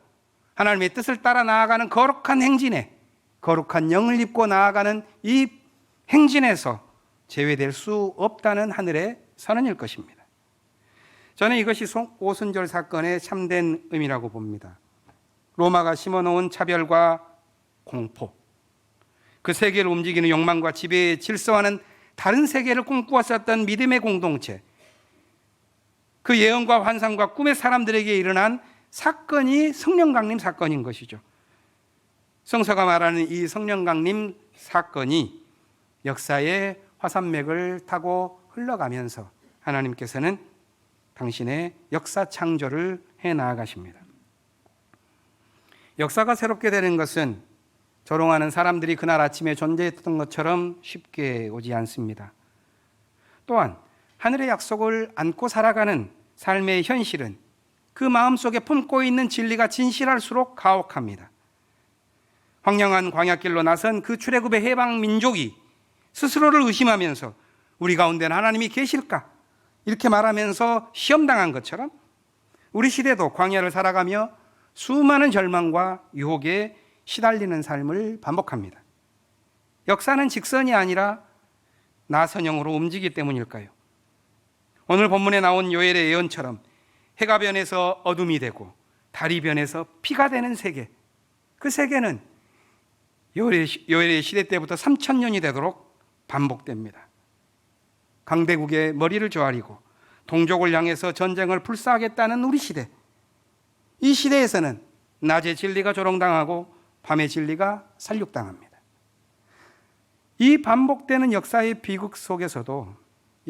하나님의 뜻을 따라 나아가는 거룩한 행진에, 거룩한 영을 입고 나아가는 이 행진에서 제외될 수 없다는 하늘의 선언일 것입니다. 저는 이것이 오순절 사건의 참된 의미라고 봅니다. 로마가 심어놓은 차별과 공포, 그 세계를 움직이는 욕망과 지배의 질서와는 다른 세계를 꿈꾸었었던 믿음의 공동체, 그 예언과 환상과 꿈의 사람들에게 일어난 사건이 성령 강림 사건인 것이죠. 성서가 말하는 이 성령 강림 사건이 역사의 화산맥을 타고 흘러가면서 하나님께서는 당신의 역사 창조를 해 나아가십니다. 역사가 새롭게 되는 것은 조롱하는 사람들이 그날 아침에 존재했던 것처럼 쉽게 오지 않습니다. 또한 하늘의 약속을 안고 살아가는 삶의 현실은 그 마음속에 품고 있는 진리가 진실할수록 가혹합니다. 황량한 광야길로 나선 그 출애굽의 해방 민족이 스스로를 의심하면서 우리 가운데는 하나님이 계실까? 이렇게 말하면서 시험당한 것처럼 우리 시대도 광야를 살아가며 수많은 절망과 유혹에 시달리는 삶을 반복합니다. 역사는 직선이 아니라 나선형으로 움직이기 때문일까요? 오늘 본문에 나온 요엘의 예언처럼 해가 변해서 어둠이 되고 달이 변해서 피가 되는 세계, 그 세계는 요엘의 시대 때부터 3000년이 되도록 반복됩니다. 강대국의 머리를 조아리고 동족을 향해서 전쟁을 불사하겠다는 우리 시대, 이 시대에서는 낮의 진리가 조롱당하고 밤의 진리가 살육당합니다. 이 반복되는 역사의 비극 속에서도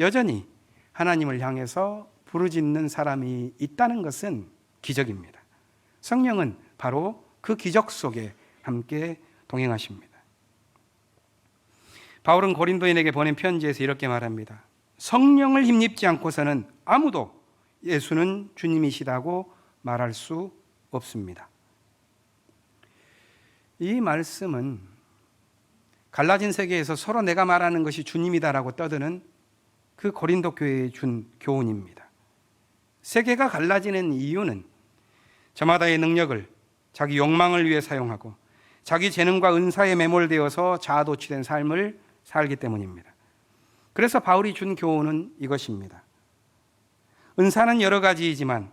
여전히 하나님을 향해서 부르짖는 사람이 있다는 것은 기적입니다. 성령은 바로 그 기적 속에 함께 동행하십니다. 바울은 고린도인에게 보낸 편지에서 이렇게 말합니다. 성령을 힘입지 않고서는 아무도 예수는 주님이시다고 말할 수 없습니다. 이 말씀은 갈라진 세계에서 서로 내가 말하는 것이 주님이다라고 떠드는 그 고린도 교회에 준 교훈입니다. 세계가 갈라지는 이유는 저마다의 능력을 자기 욕망을 위해 사용하고 자기 재능과 은사에 매몰되어서 자아도취된 삶을 살기 때문입니다. 그래서 바울이 준 교훈은 이것입니다. 은사는 여러 가지이지만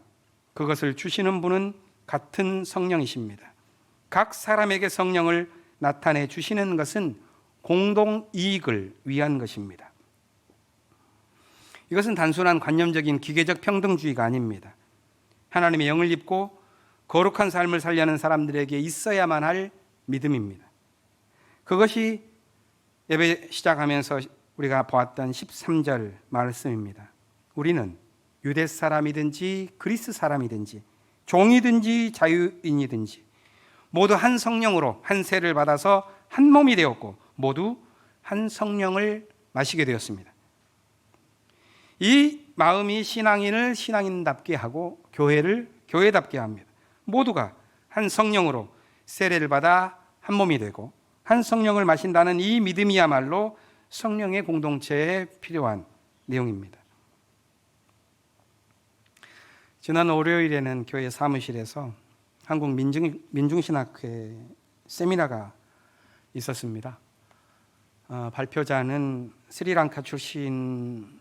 그것을 주시는 분은 같은 성령이십니다. 각 사람에게 성령을 나타내 주시는 것은 공동 이익을 위한 것입니다. 이것은 단순한 관념적인 기계적 평등주의가 아닙니다. 하나님의 영을 입고 거룩한 삶을 살려는 사람들에게 있어야만 할 믿음입니다. 그것이 예배 시작하면서 우리가 보았던 13절 말씀입니다. 우리는 유대 사람이든지 그리스 사람이든지 종이든지 자유인이든지 모두 한 성령으로 한 세를 받아서 한 몸이 되었고 모두 한 성령을 마시게 되었습니다. 이 마음이 신앙인을 신앙인답게 하고 교회를 교회답게 합니다. 모두가 한 성령으로 세례를 받아 한 몸이 되고 한 성령을 마신다는 이 믿음이야말로 성령의 공동체에 필요한 내용입니다. 지난 월요일에는 교회 사무실에서 한국 민중신학회 세미나가 있었습니다. 발표자는 스리랑카 출신인데요.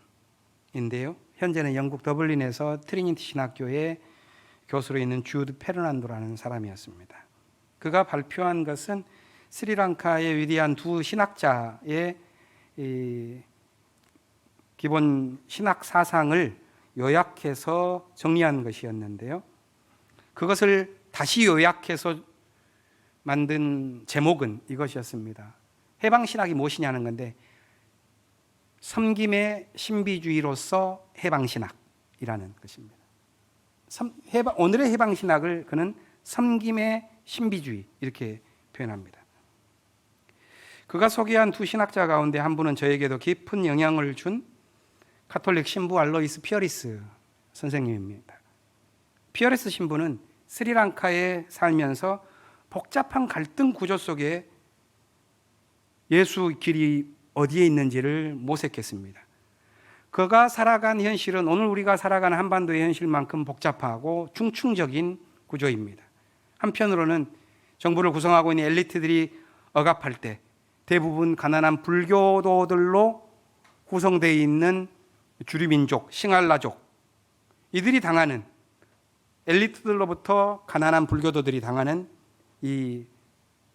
현재는 영국 더블린에서 트리니티 신학교의 교수로 있는 주드 페르난도라는 사람이었습니다. 그가 발표한 것은 스리랑카의 위대한 두 신학자의 기본 신학 사상을 요약해서 정리한 것이었는데요. 그것을 다시 요약해서 만든 제목은 이것이었습니다. 해방신학이 무엇이냐는 건데 섬김의 신비주의로서 해방신학이라는 것입니다. 오늘의 해방신학을 그는 섬김의 신비주의 이렇게 표현합니다. 그가 소개한 두 신학자 가운데 한 분은 저에게도 깊은 영향을 준 카톨릭 신부 알로이스 피어리스 선생님입니다. 피어리스 신부는 스리랑카에 살면서 복잡한 갈등 구조 속에 예수 길이 어디에 있는지를 모색했습니다. 그가 살아간 현실은 오늘 우리가 살아가는 한반도의 현실만큼 복잡하고 중충적인 구조입니다. 한편으로는 정부를 구성하고 있는 엘리트들이 억압할 때 대부분 가난한 불교도들로 구성되어 있는 주류민족, 싱할라족, 이들이 당하는, 엘리트들로부터 가난한 불교도들이 당하는 이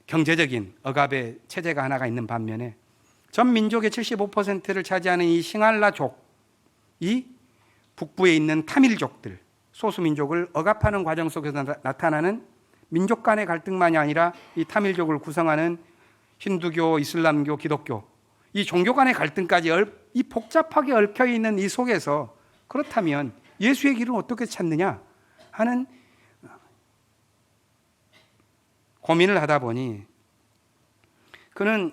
경제적인 억압의 체제가 하나가 있는 반면에 전 민족의 75%를 차지하는 이 싱할라족, 이 북부에 있는 타밀족들, 소수민족을 억압하는 과정 속에서 나타나는 민족 간의 갈등만이 아니라 이 타밀족을 구성하는 힌두교, 이슬람교, 기독교, 이 종교 간의 갈등까지 이 복잡하게 얽혀 있는 이 속에서 그렇다면 예수의 길은 어떻게 찾느냐 하는 고민을 하다 보니 그는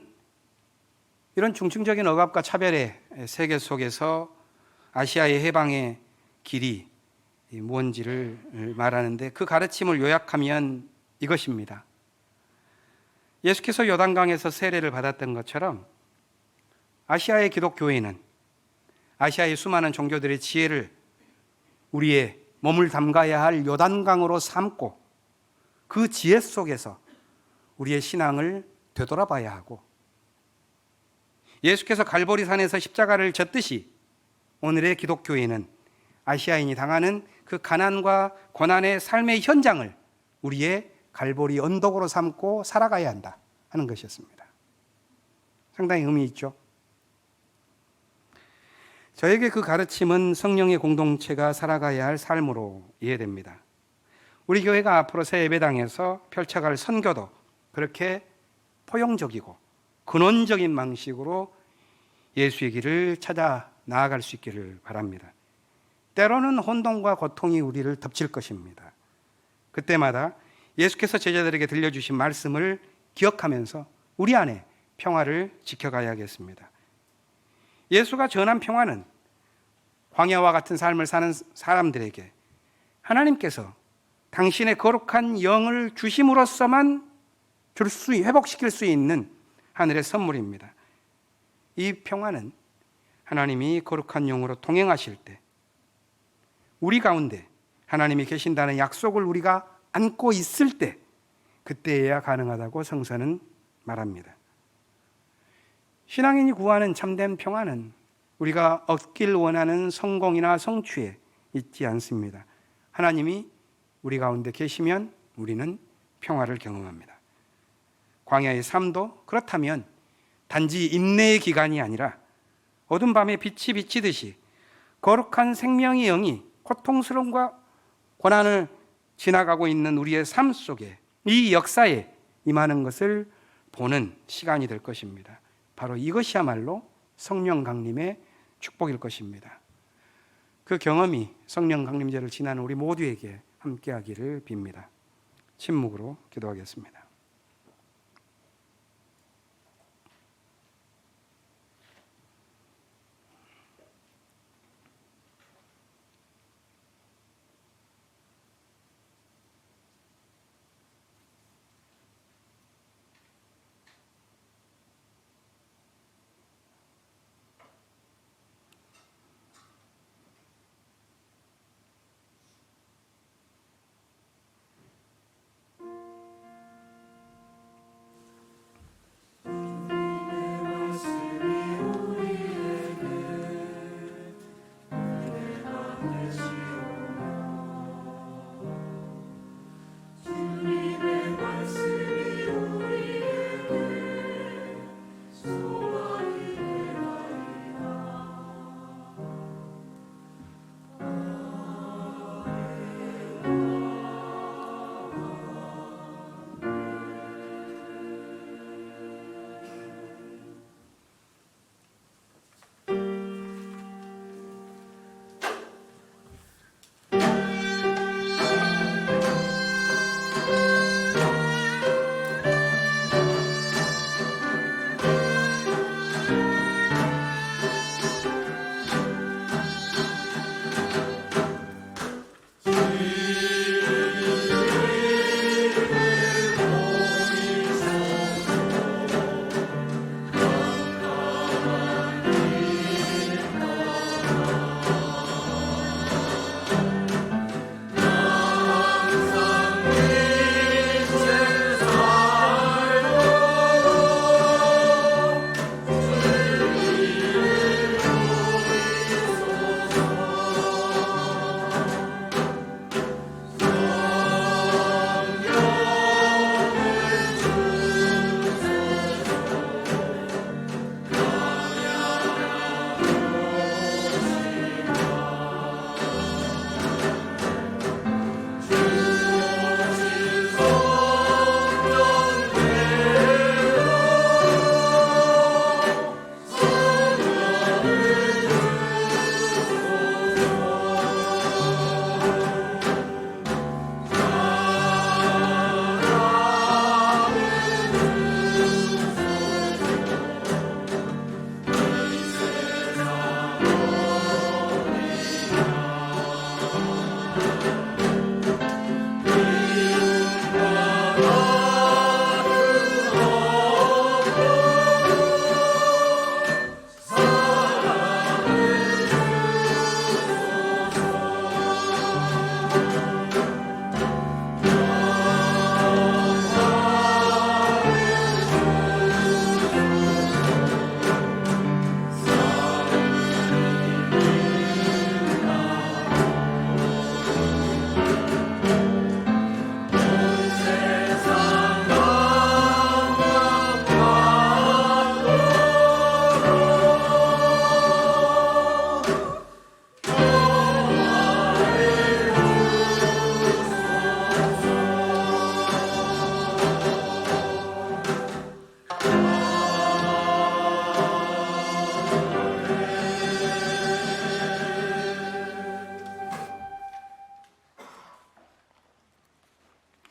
이런 중증적인 억압과 차별의 세계 속에서 아시아의 해방의 길이 무언지를 말하는데 그 가르침을 요약하면 이것입니다. 예수께서 요단강에서 세례를 받았던 것처럼 아시아의 기독교회는 아시아의 수많은 종교들의 지혜를 우리의 몸을 담가야 할 요단강으로 삼고 그 지혜 속에서 우리의 신앙을 되돌아봐야 하고 예수께서 갈보리산에서 십자가를 졌듯이 오늘의 기독교회는 아시아인이 당하는 그 가난과 고난의 삶의 현장을 우리의 갈보리 언덕으로 삼고 살아가야 한다 하는 것이었습니다. 상당히 의미 있죠. 저에게 그 가르침은 성령의 공동체가 살아가야 할 삶으로 이해됩니다. 우리 교회가 앞으로 새 예배당에서 펼쳐갈 선교도 그렇게 포용적이고 근원적인 방식으로 예수의 길을 찾아 나아갈 수 있기를 바랍니다. 때로는 혼돈과 고통이 우리를 덮칠 것입니다. 그때마다 예수께서 제자들에게 들려주신 말씀을 기억하면서 우리 안에 평화를 지켜가야겠습니다. 예수가 전한 평화는 광야와 같은 삶을 사는 사람들에게 하나님께서 당신의 거룩한 영을 주심으로써만 회복시킬 수 있는 하늘의 선물입니다. 이 평화는 하나님이 거룩한 영으로 동행하실 때 우리 가운데 하나님이 계신다는 약속을 우리가 안고 있을 때 그때에야 가능하다고 성서는 말합니다. 신앙인이 구하는 참된 평화는 우리가 얻길 원하는 성공이나 성취에 있지 않습니다. 하나님이 우리 가운데 계시면 우리는 평화를 경험합니다. 광야의 삶도 그렇다면 단지 인내의 기간이 아니라 어두운 밤에 빛이 비치듯이 거룩한 생명의 영이 고통스러움과 고난을 지나가고 있는 우리의 삶 속에 이 역사에 임하는 것을 보는 시간이 될 것입니다. 바로 이것이야말로 성령 강림의 축복일 것입니다. 그 경험이 성령 강림제를 지나는 우리 모두에게 함께하기를 빕니다. 침묵으로 기도하겠습니다.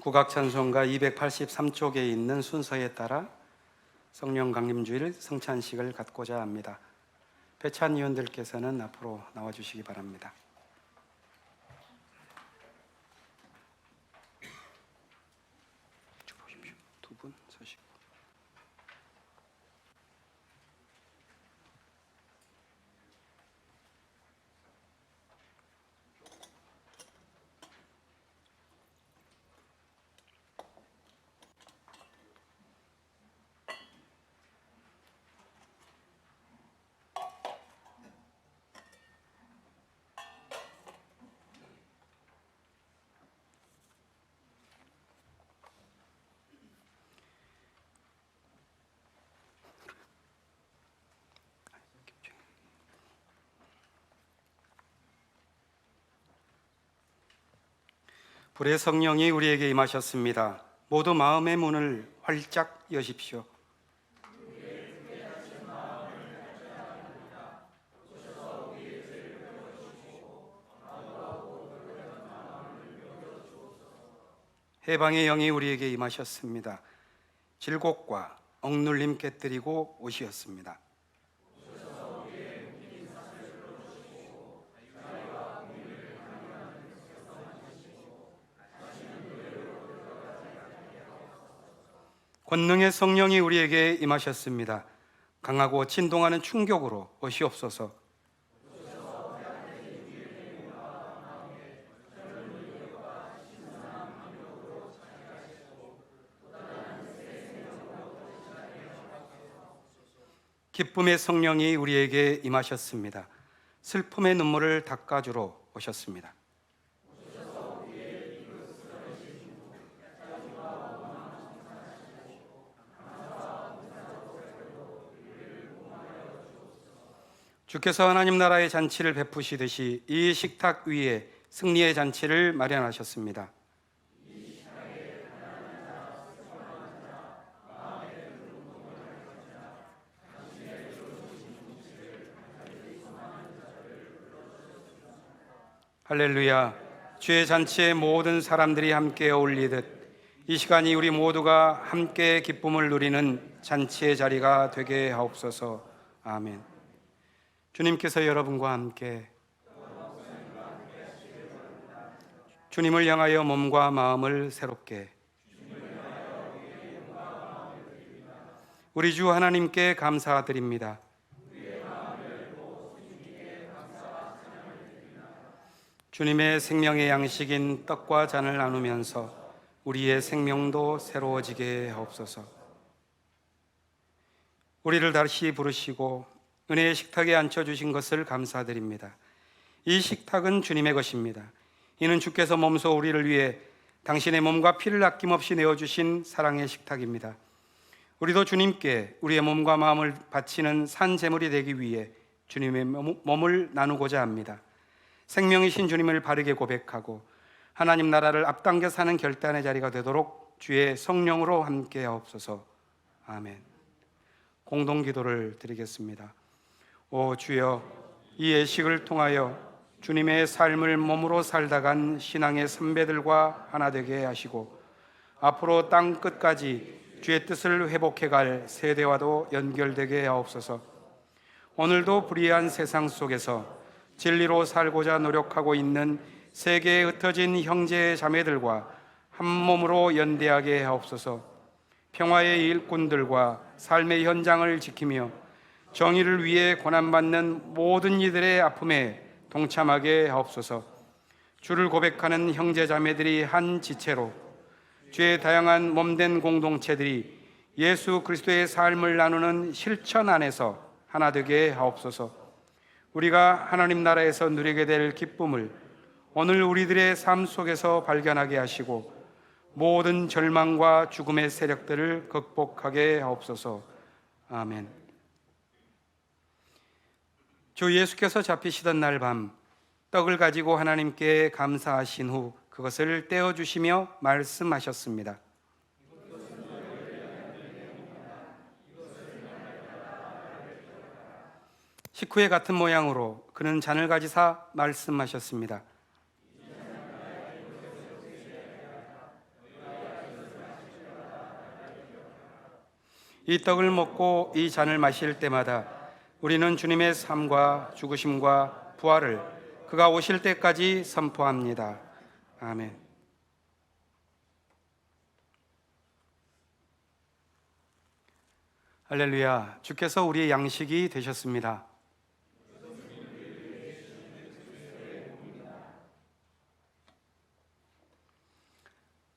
국악찬송가 283쪽에 있는 순서에 따라 성령 강림주일 성찬식을 갖고자 합니다. 배찬 위원들께서는 앞으로 나와주시기 바랍니다. 두 분 서시고. 불의 성령이 우리에게 임하셨습니다. 모두 마음의 문을 활짝 여십시오. 해방의 영이 우리에게 임하셨습니다. 질곡과 억눌림 깨뜨리고 오시었습니다. 권능의 성령이 우리에게 임하셨습니다. 강하고 진동하는 충격으로 오시옵소서. 기쁨의 성령이 우리에게 임하셨습니다. 슬픔의 눈물을 닦아주러 오셨습니다. 주께서 하나님 나라의 잔치를 베푸시듯이 이 식탁 위에 승리의 잔치를 마련하셨습니다. 할렐루야. 주의 잔치에 모든 사람들이 함께 어울리듯 이 시간이 우리 모두가 함께 기쁨을 누리는 잔치의 자리가 되게 하옵소서. 아멘. 주님께서 여러분과 함께 주님을 향하여 몸과 마음을 새롭게 우리 주 하나님께 감사드립니다. 주님의 생명의 양식인 떡과 잔을 나누면서 우리의 생명도 새로워지게 하옵소서. 우리를 다시 부르시고 은혜의 식탁에 앉혀주신 것을 감사드립니다. 이 식탁은 주님의 것입니다. 이는 주께서 몸소 우리를 위해 당신의 몸과 피를 아낌없이 내어주신 사랑의 식탁입니다. 우리도 주님께 우리의 몸과 마음을 바치는 산 제물이 되기 위해 주님의 몸을 나누고자 합니다. 생명이신 주님을 바르게 고백하고 하나님 나라를 앞당겨 사는 결단의 자리가 되도록 주의 성령으로 함께 하옵소서. 아멘. 공동 기도를 드리겠습니다. 오 주여, 이 예식을 통하여 주님의 삶을 몸으로 살다 간 신앙의 선배들과 하나 되게 하시고 앞으로 땅 끝까지 주의 뜻을 회복해 갈 세대와도 연결되게 하옵소서. 오늘도 불의한 세상 속에서 진리로 살고자 노력하고 있는 세계에 흩어진 형제 자매들과 한 몸으로 연대하게 하옵소서. 평화의 일꾼들과 삶의 현장을 지키며 정의를 위해 고난받는 모든 이들의 아픔에 동참하게 하옵소서. 주를 고백하는 형제 자매들이 한 지체로 주의 다양한 몸된 공동체들이 예수 그리스도의 삶을 나누는 실천 안에서 하나 되게 하옵소서. 우리가 하나님 나라에서 누리게 될 기쁨을 오늘 우리들의 삶 속에서 발견하게 하시고 모든 절망과 죽음의 세력들을 극복하게 하옵소서. 아멘. 주 예수께서 잡히시던 날 밤 떡을 가지고 하나님께 감사하신 후 그것을 떼어주시며 말씀하셨습니다. 식후에 같은 모양으로 그는 잔을 가지사 말씀하셨습니다. 이 떡을 먹고 이 잔을 마실 때마다 우리는 주님의 삶과 죽으심과 부활을 그가 오실 때까지 선포합니다. 아멘. 할렐루야. 주께서 우리의 양식이 되셨습니다.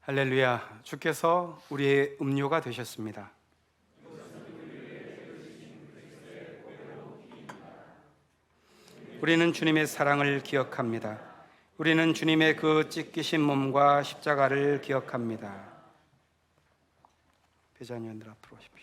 할렐루야. 주께서 우리의 음료가 되셨습니다. 우리는 주님의 사랑을 기억합니다. 우리는 주님의 그 찢기신 몸과 십자가를 기억합니다. 배자녀들 앞으로 오십시오.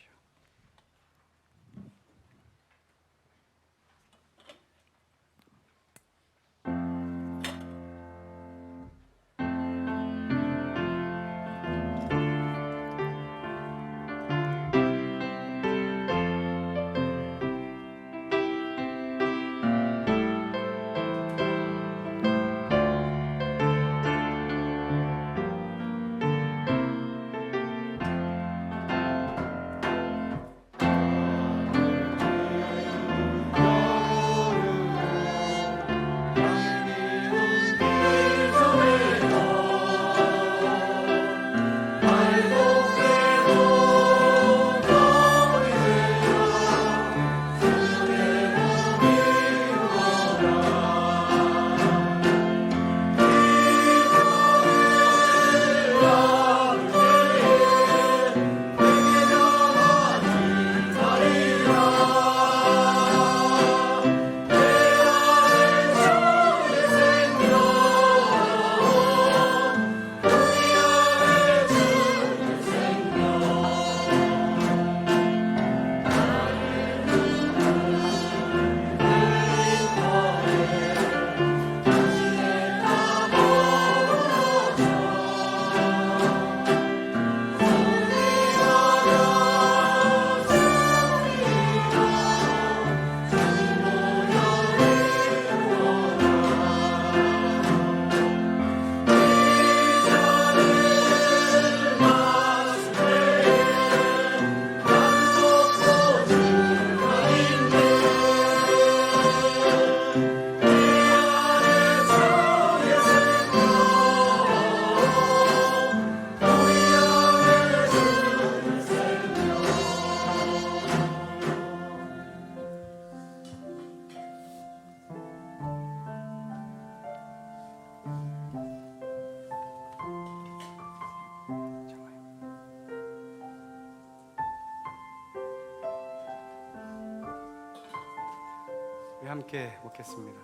우리 함께 먹겠습니다.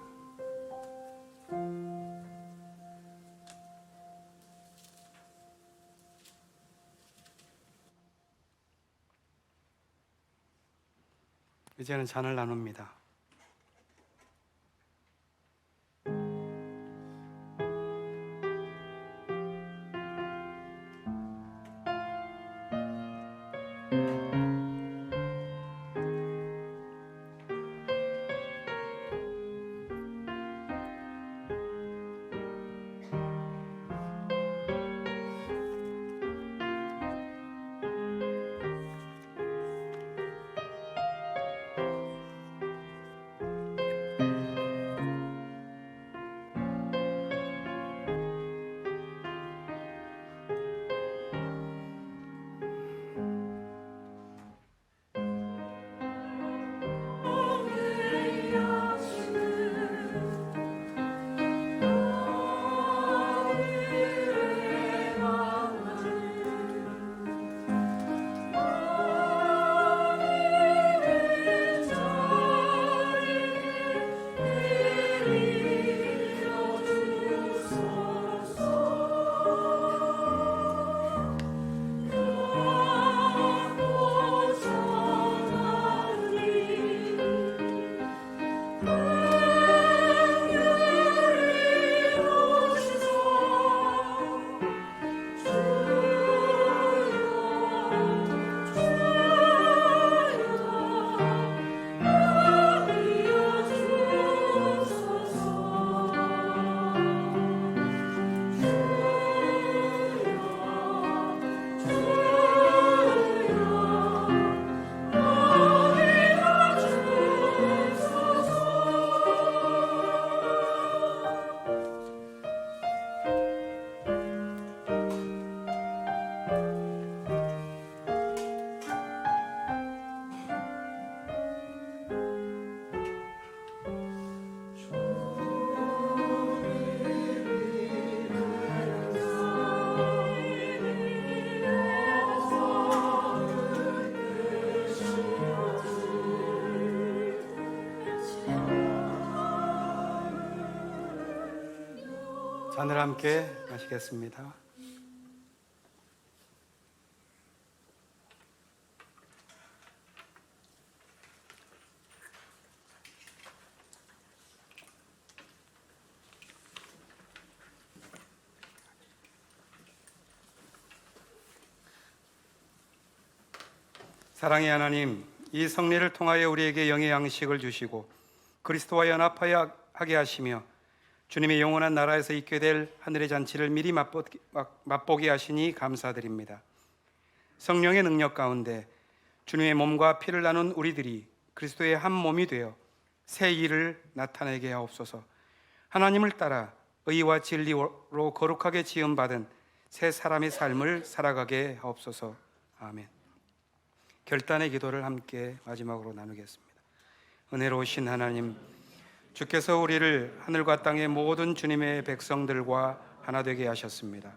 이제는 잔을 나눕니다. 잔을 함께 마시겠습니다. 사랑의 하나님, 이 성례를 통하여 우리에게 영의 양식을 주시고 그리스도와 연합하게 하시며 주님의 영원한 나라에서 있게 될 하늘의 잔치를 미리 맛보게 하시니 감사드립니다. 성령의 능력 가운데 주님의 몸과 피를 나눈 우리들이 그리스도의 한 몸이 되어 새 일을 나타내게 하옵소서. 하나님을 따라 의와 진리로 거룩하게 지음받은 새 사람의 삶을 살아가게 하옵소서. 아멘. 결단의 기도를 함께 마지막으로 나누겠습니다. 은혜로우신 하나님, 주께서 우리를 하늘과 땅의 모든 주님의 백성들과 하나 되게 하셨습니다.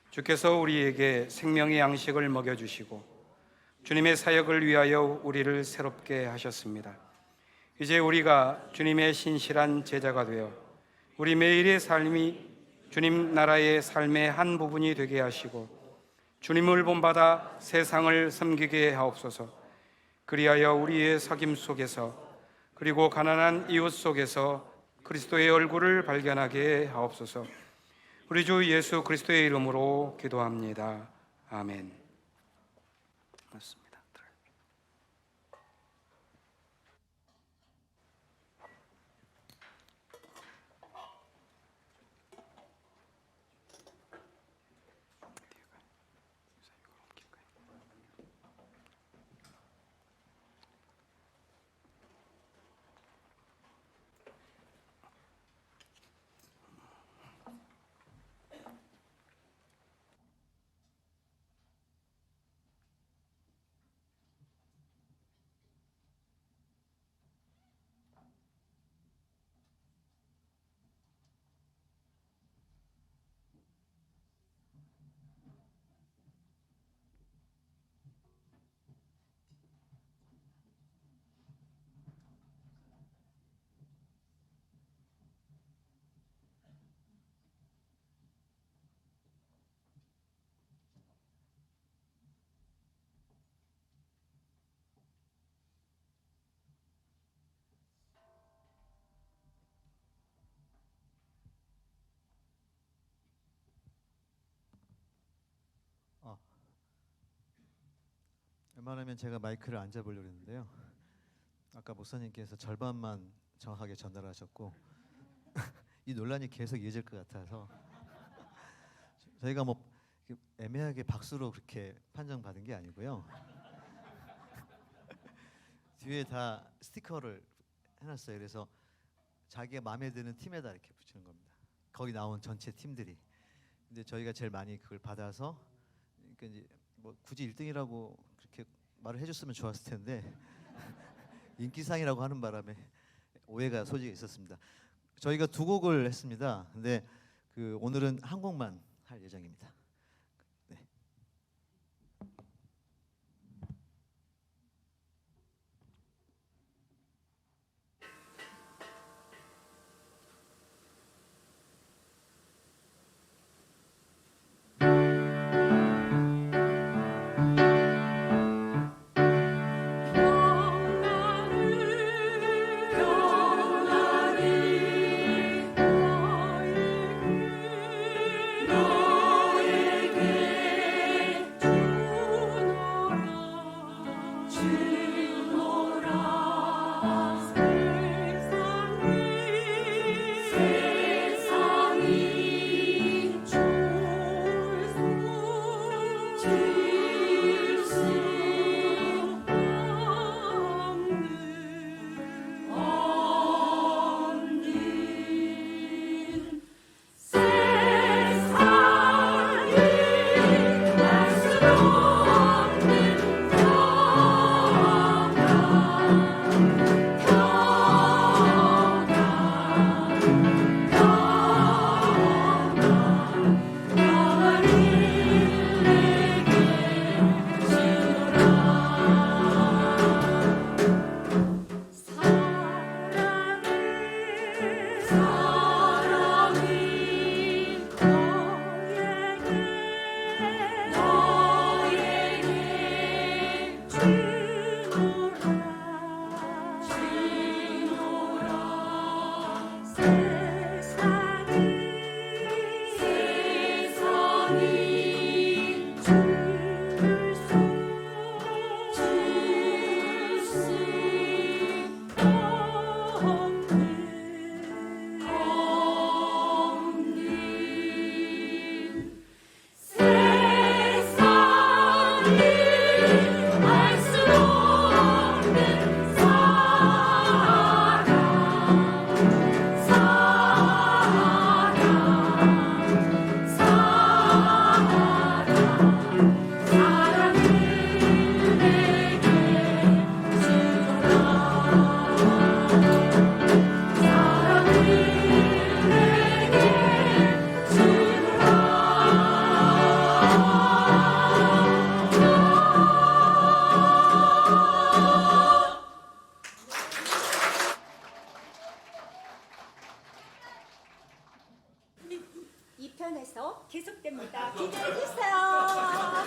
주께서 우리에게 생명의 양식을 먹여주시고 주님의 사역을 위하여 우리를 새롭게 하셨습니다. 이제 우리가 주님의 신실한 제자가 되어 우리 매일의 삶이 주님 나라의 삶의 한 부분이 되게 하시고 주님을 본받아 세상을 섬기게 하옵소서. 그리하여 우리의 사귐 속에서 그리고 가난한 이웃 속에서 그리스도의 얼굴을 발견하게 하옵소서. 우리 주 예수 그리스도의 이름으로 기도합니다. 아멘. 맞습니다. 웬만하면 제가 마이크를 안 잡으려고 했는데요. 아까 목사님께서 절반만 정확하게 전달하셨고 이 논란이 계속 이어질 것 같아서 저희가 뭐 애매하게 박수로 그렇게 판정받은 게 아니고요. 뒤에 다 스티커를 해놨어요. 그래서 자기가 마음에 드는 팀에다 이렇게 붙이는 겁니다. 거기 나온 전체 팀들이. 근데 저희가 제일 많이 그걸 받아서 그러니까 이제 뭐 굳이 1등이라고 그렇게 말을 해줬으면 좋았을 텐데 인기상이라고 하는 바람에 오해가 소지가 있었습니다. 저희가 두 곡을 했습니다. 근데 오늘은 한 곡만 할 예정입니다. 네. 너의 2편에서 계속됩니다. 기대해 주세요.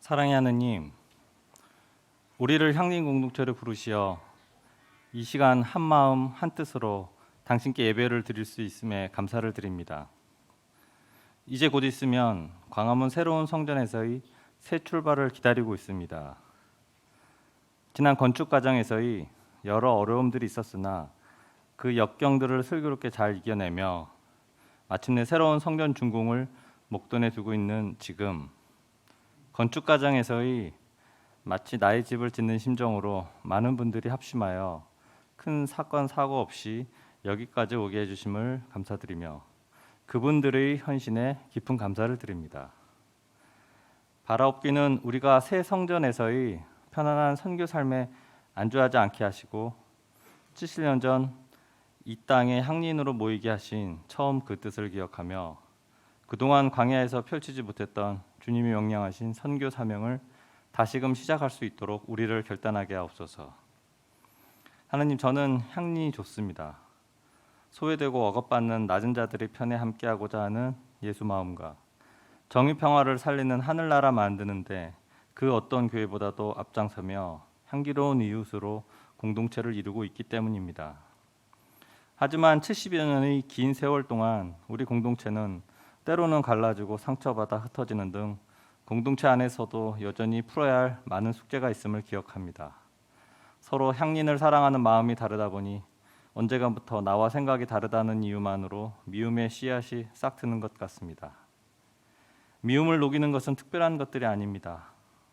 사랑의 하느님, 우리를 향림 공동체로 부르시어 이 시간 한 마음 한 뜻으로 당신께 예배를 드릴 수 있음에 감사를 드립니다. 이제 곧 있으면 광화문 새로운 성전에서의 새 출발을 기다리고 있습니다. 지난 건축 과정에서의 여러 어려움들이 있었으나 그 역경들을 슬기롭게 잘 이겨내며 마침내 새로운 성전 준공을 목전에 두고 있는 지금, 건축 과정에서의 마치 나의 집을 짓는 심정으로 많은 분들이 합심하여 큰 사건 사고 없이 여기까지 오게 해주심을 감사드리며 그분들의 헌신에 깊은 감사를 드립니다. 바라옵기는 우리가 새 성전에서의 편안한 선교 삶에 안주하지 않게 하시고 70년 전 이 땅에 향린으로 모이게 하신 처음 그 뜻을 기억하며 그동안 광야에서 펼치지 못했던 주님이 명령하신 선교 사명을 다시금 시작할 수 있도록 우리를 결단하게 하옵소서. 하나님, 저는 향린이 좋습니다. 소외되고 억압받는 낮은 자들의 편에 함께하고자 하는 예수 마음과 정의 평화를 살리는 하늘나라 만드는데 그 어떤 교회보다도 앞장서며 향기로운 이웃으로 공동체를 이루고 있기 때문입니다. 하지만 70여 년의 긴 세월 동안 우리 공동체는 때로는 갈라지고 상처받아 흩어지는 등 공동체 안에서도 여전히 풀어야 할 많은 숙제가 있음을 기억합니다. 서로 향린을 사랑하는 마음이 다르다 보니 언제간부터 나와 생각이 다르다는 이유만으로 미움의 씨앗이 싹 트는 것 같습니다. 미움을 녹이는 것은 특별한 것들이 아닙니다.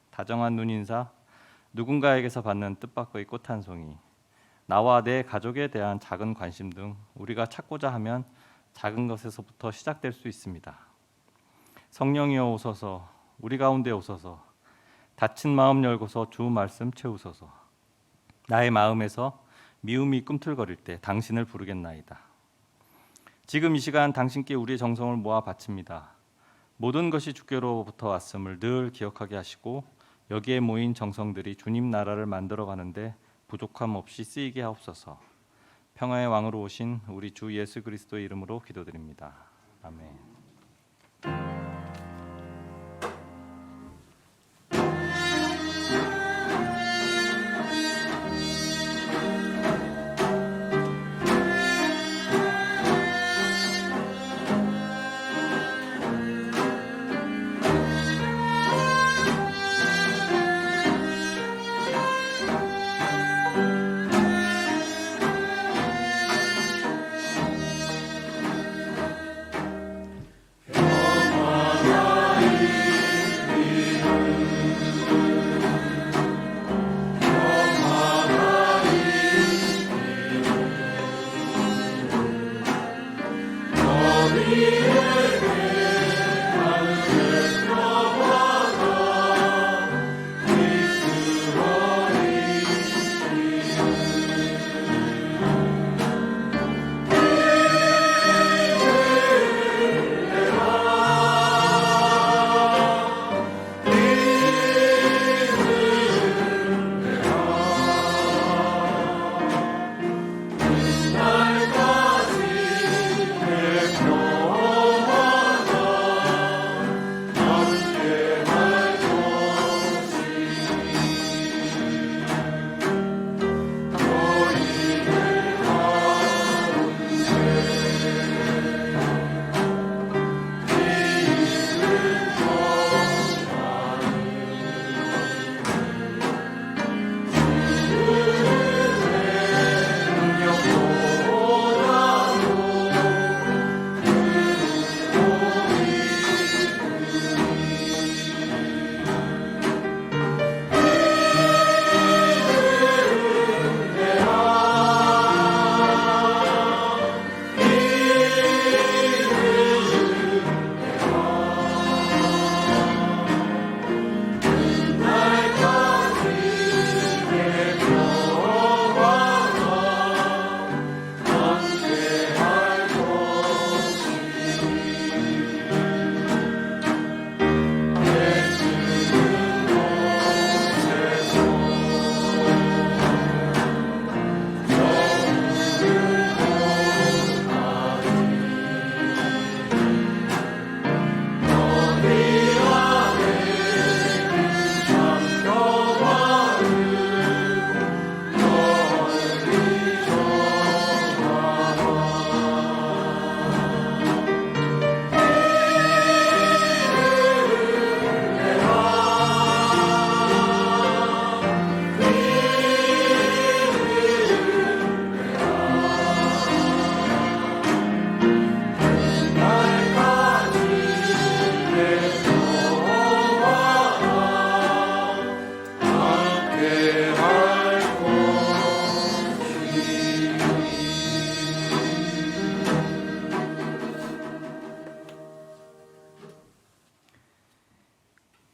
다정한 눈인사, 누군가에게서 받는 뜻밖의 꽃 한 송이, 나와 내 가족에 대한 작은 관심 등 우리가 찾고자 하면 작은 것에서부터 시작될 수 있습니다. 성령이여 오소서, 우리 가운데 오소서, 닫힌 마음 열고서 주 말씀 채우소서. 나의 마음에서 미움이 꿈틀거릴 때 당신을 부르겠나이다. 지금 이 시간 당신께 우리의 정성을 모아 바칩니다. 모든 것이 주께로부터 왔음을 늘 기억하게 하시고 여기에 모인 정성들이 주님 나라를 만들어가는데 부족함 없이 쓰이게 하옵소서. 평화의 왕으로 오신 우리 주 예수 그리스도의 이름으로 기도드립니다. 아멘.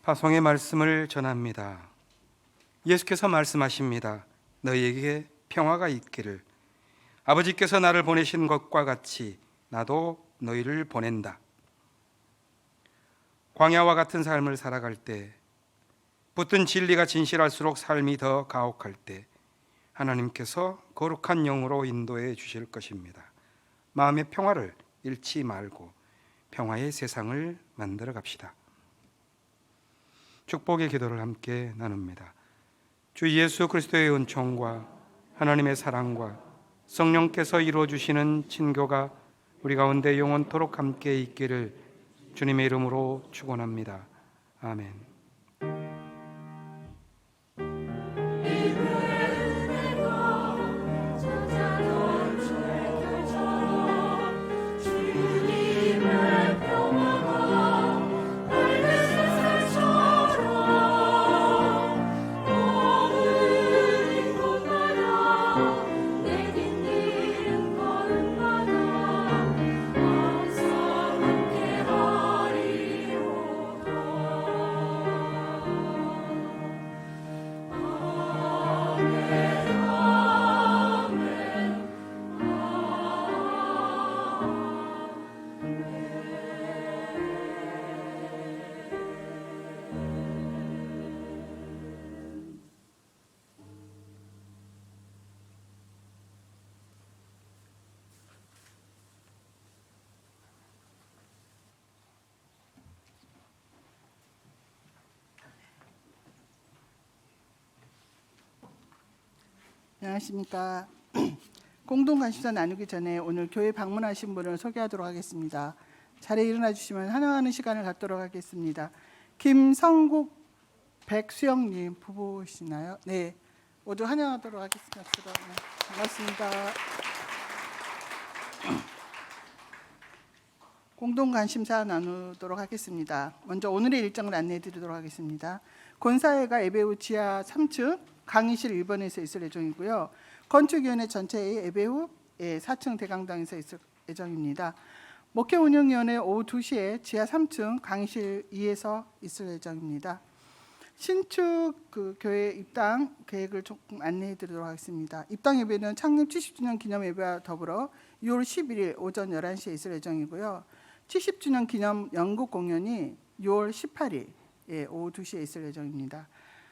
파송의 말씀을 전합니다. 예수께서 말씀하십니다. 너희에게 평화가 있기를. 아버지께서 나를 보내신 것과 같이 나도 너희를 보낸다. 광야와 같은 삶을 살아갈 때, 붙든 진리가 진실할수록 삶이 더 가혹할 때 하나님께서 거룩한 영으로 인도해 주실 것입니다. 마음의 평화를 잃지 말고 평화의 세상을 만들어 갑시다. 축복의 기도를 함께 나눕니다. 주 예수 그리스도의 은총과 하나님의 사랑과 성령께서 이루어 주시는 친교가 우리 가운데 영원토록 함께 있기를 주님의 이름으로 축원합니다. 아멘. 안녕하십니까. 공동 관심사 나누기 전에 오늘 교회 방문하신 분을 소개하도록 하겠습니다. 자리에 일어나 주시면 환영하는 시간을 갖도록 하겠습니다. 김성국, 백수영님 부부시나요? 네, 모두 환영하도록 하겠습니다. 네, 반갑습니다. 공동 관심사 나누도록 하겠습니다. 먼저 오늘의 일정을 안내해 드리도록 하겠습니다. 권사회가 예배후 지하 3층 강의실 1번에서 있을 예정이고요. 건축위원회 전체의 예배후 4층 대강당에서 있을 예정입니다. 목회운영위원회 오후 2시에 지하 3층 강의실 2에서 있을 예정입니다. 신축 교회 입당 계획을 조금 안내해 드리도록 하겠습니다. 입당 예배는 창립 70주년 기념 예배와 더불어 6월 11일 오전 11시에 있을 예정이고요. 70주년 기념 연극 공연이 6월 18일 오후 2시에 있을 예정입니다.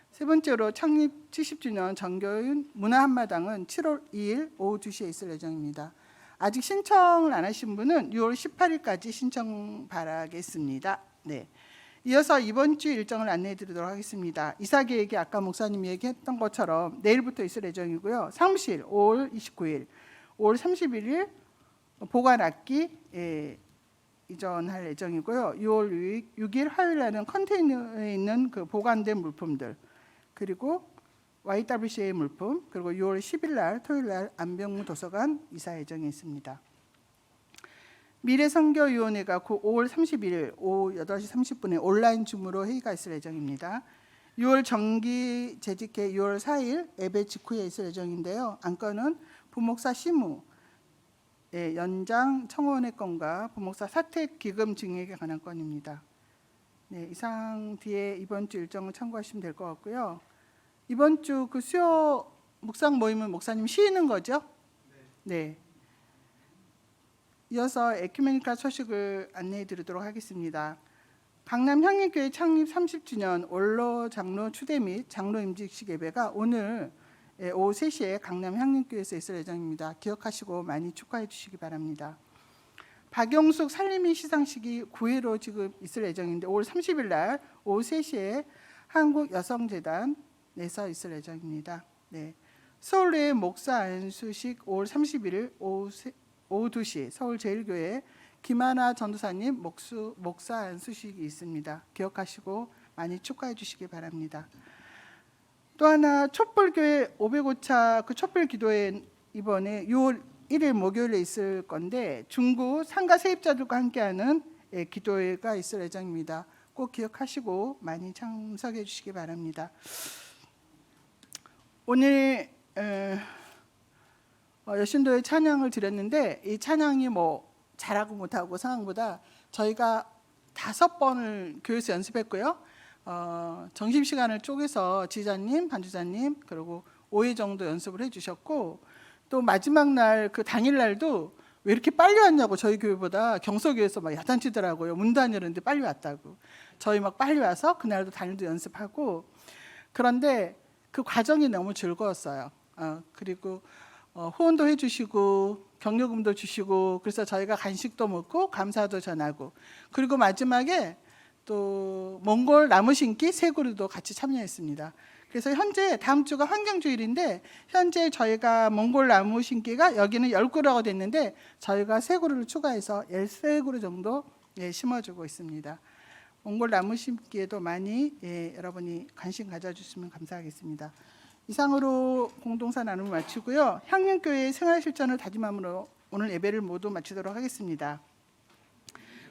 세 번째로 창립 70주년 정교윤 문화한마당은 7월 2일 오후 2시에 있을 예정입니다. 아직 신청을 안 하신 분은 6월 18일까지 신청 바라겠습니다. 네. 이어서 이번 주 일정을 안내해 드리도록 하겠습니다. 이사 계획이 아까 목사님이 얘기했던 것처럼 내일부터 있을 예정이고요. 사무실 5월 29일, 5월 31일 보관악기 이전할 예정이고요. 6월 6일 화요일 날은 컨테이너에 있는 그 보관된 물품들, 그리고 YWCA 물품, 그리고 6월 10일 날 토요일 날 안병무 도서관 이사 예정이 있습니다. 미래선교위원회가 5월 31일 오후 8시 30분에 온라인 줌으로 회의가 있을 예정입니다. 6월 정기 재직회 6월 4일 예배 직후에 있을 예정인데요. 안건은 부목사 시무 연장 청원의 건과 부목사 사택 기금 증액에 관한 건입니다. 네, 이상 뒤에 이번 주 일정을 참고하시면 될 것 같고요. 이번 주 그 수요 묵상 모임은 목사님 쉬는 거죠? 네. 이어서 에큐메니컬 소식을 안내해 드리도록 하겠습니다. 강남 향일교회 창립 30주년 원로 장로 추대 및 장로 임직식 예배가 오늘 오후 3시에 강남 향일교회에서 있을 예정입니다. 기억하시고 많이 축하해 주시기 바랍니다. 박영숙 살림이 시상식이 9회로 지금 있을 예정인데 5월 30일 날 오후 3시에 한국여성재단에서 있을 예정입니다. 네. 서울의 목사 안수식 5월 31일 오후 2시 서울제일교회 김하나 전도사님 목사 안수식이 있습니다. 기억하시고 많이 축하해 주시기 바랍니다. 또 하나 촛불교회 505차 그 촛불 기도회 이번에 6월 1일 목요일에 있을 건데 중구 상가 세입자들과 함께하는 기도회가 있을 예정입니다. 꼭 기억하시고 많이 참석해 주시기 바랍니다. 오늘 여신도의 찬양을 드렸는데 이 찬양이 뭐 잘하고 못하고 상황보다 저희가 5번을 교회에서 연습했고요. 점심 시간을 쪼개서 지자님, 반주자님 그리고 5회 정도 연습을 해주셨고 또 마지막 날 그 당일 날도 왜 이렇게 빨리 왔냐고 저희 교회보다 경서교회에서 막 야단치더라고요. 문 다니는데 빨리 왔다고. 저희 막 빨리 와서 그날도 당일도 연습하고 그런데 그 과정이 너무 즐거웠어요. 그리고 후원도 해주시고 격려금도 주시고 그래서 저희가 간식도 먹고 감사도 전하고 그리고 마지막에 또 몽골 나무 심기 세 그루도 같이 참여했습니다. 그래서 현재 다음 주가 환경주일인데 현재 저희가 몽골 나무 심기가 여기는 10그루가 됐는데 저희가 세 그루를 추가해서 13그루 정도 심어주고 있습니다. 몽골 나무 심기에도 많이 여러분이 관심 가져주시면 감사하겠습니다. 이상으로 공동사 나눔을 마치고요. 향림교회의 생활실천을 다짐함으로 오늘 예배를 모두 마치도록 하겠습니다.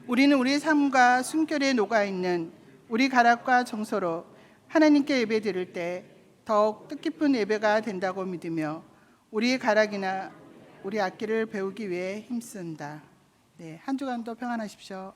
우리는 우리의 삶과 숨결에 녹아있는 우리 가락과 정서로 하나님께 예배 드릴 때 더욱 뜻깊은 예배가 된다고 믿으며 우리의 가락이나 우리 악기를 배우기 위해 힘쓴다. 한 주간도 평안하십시오.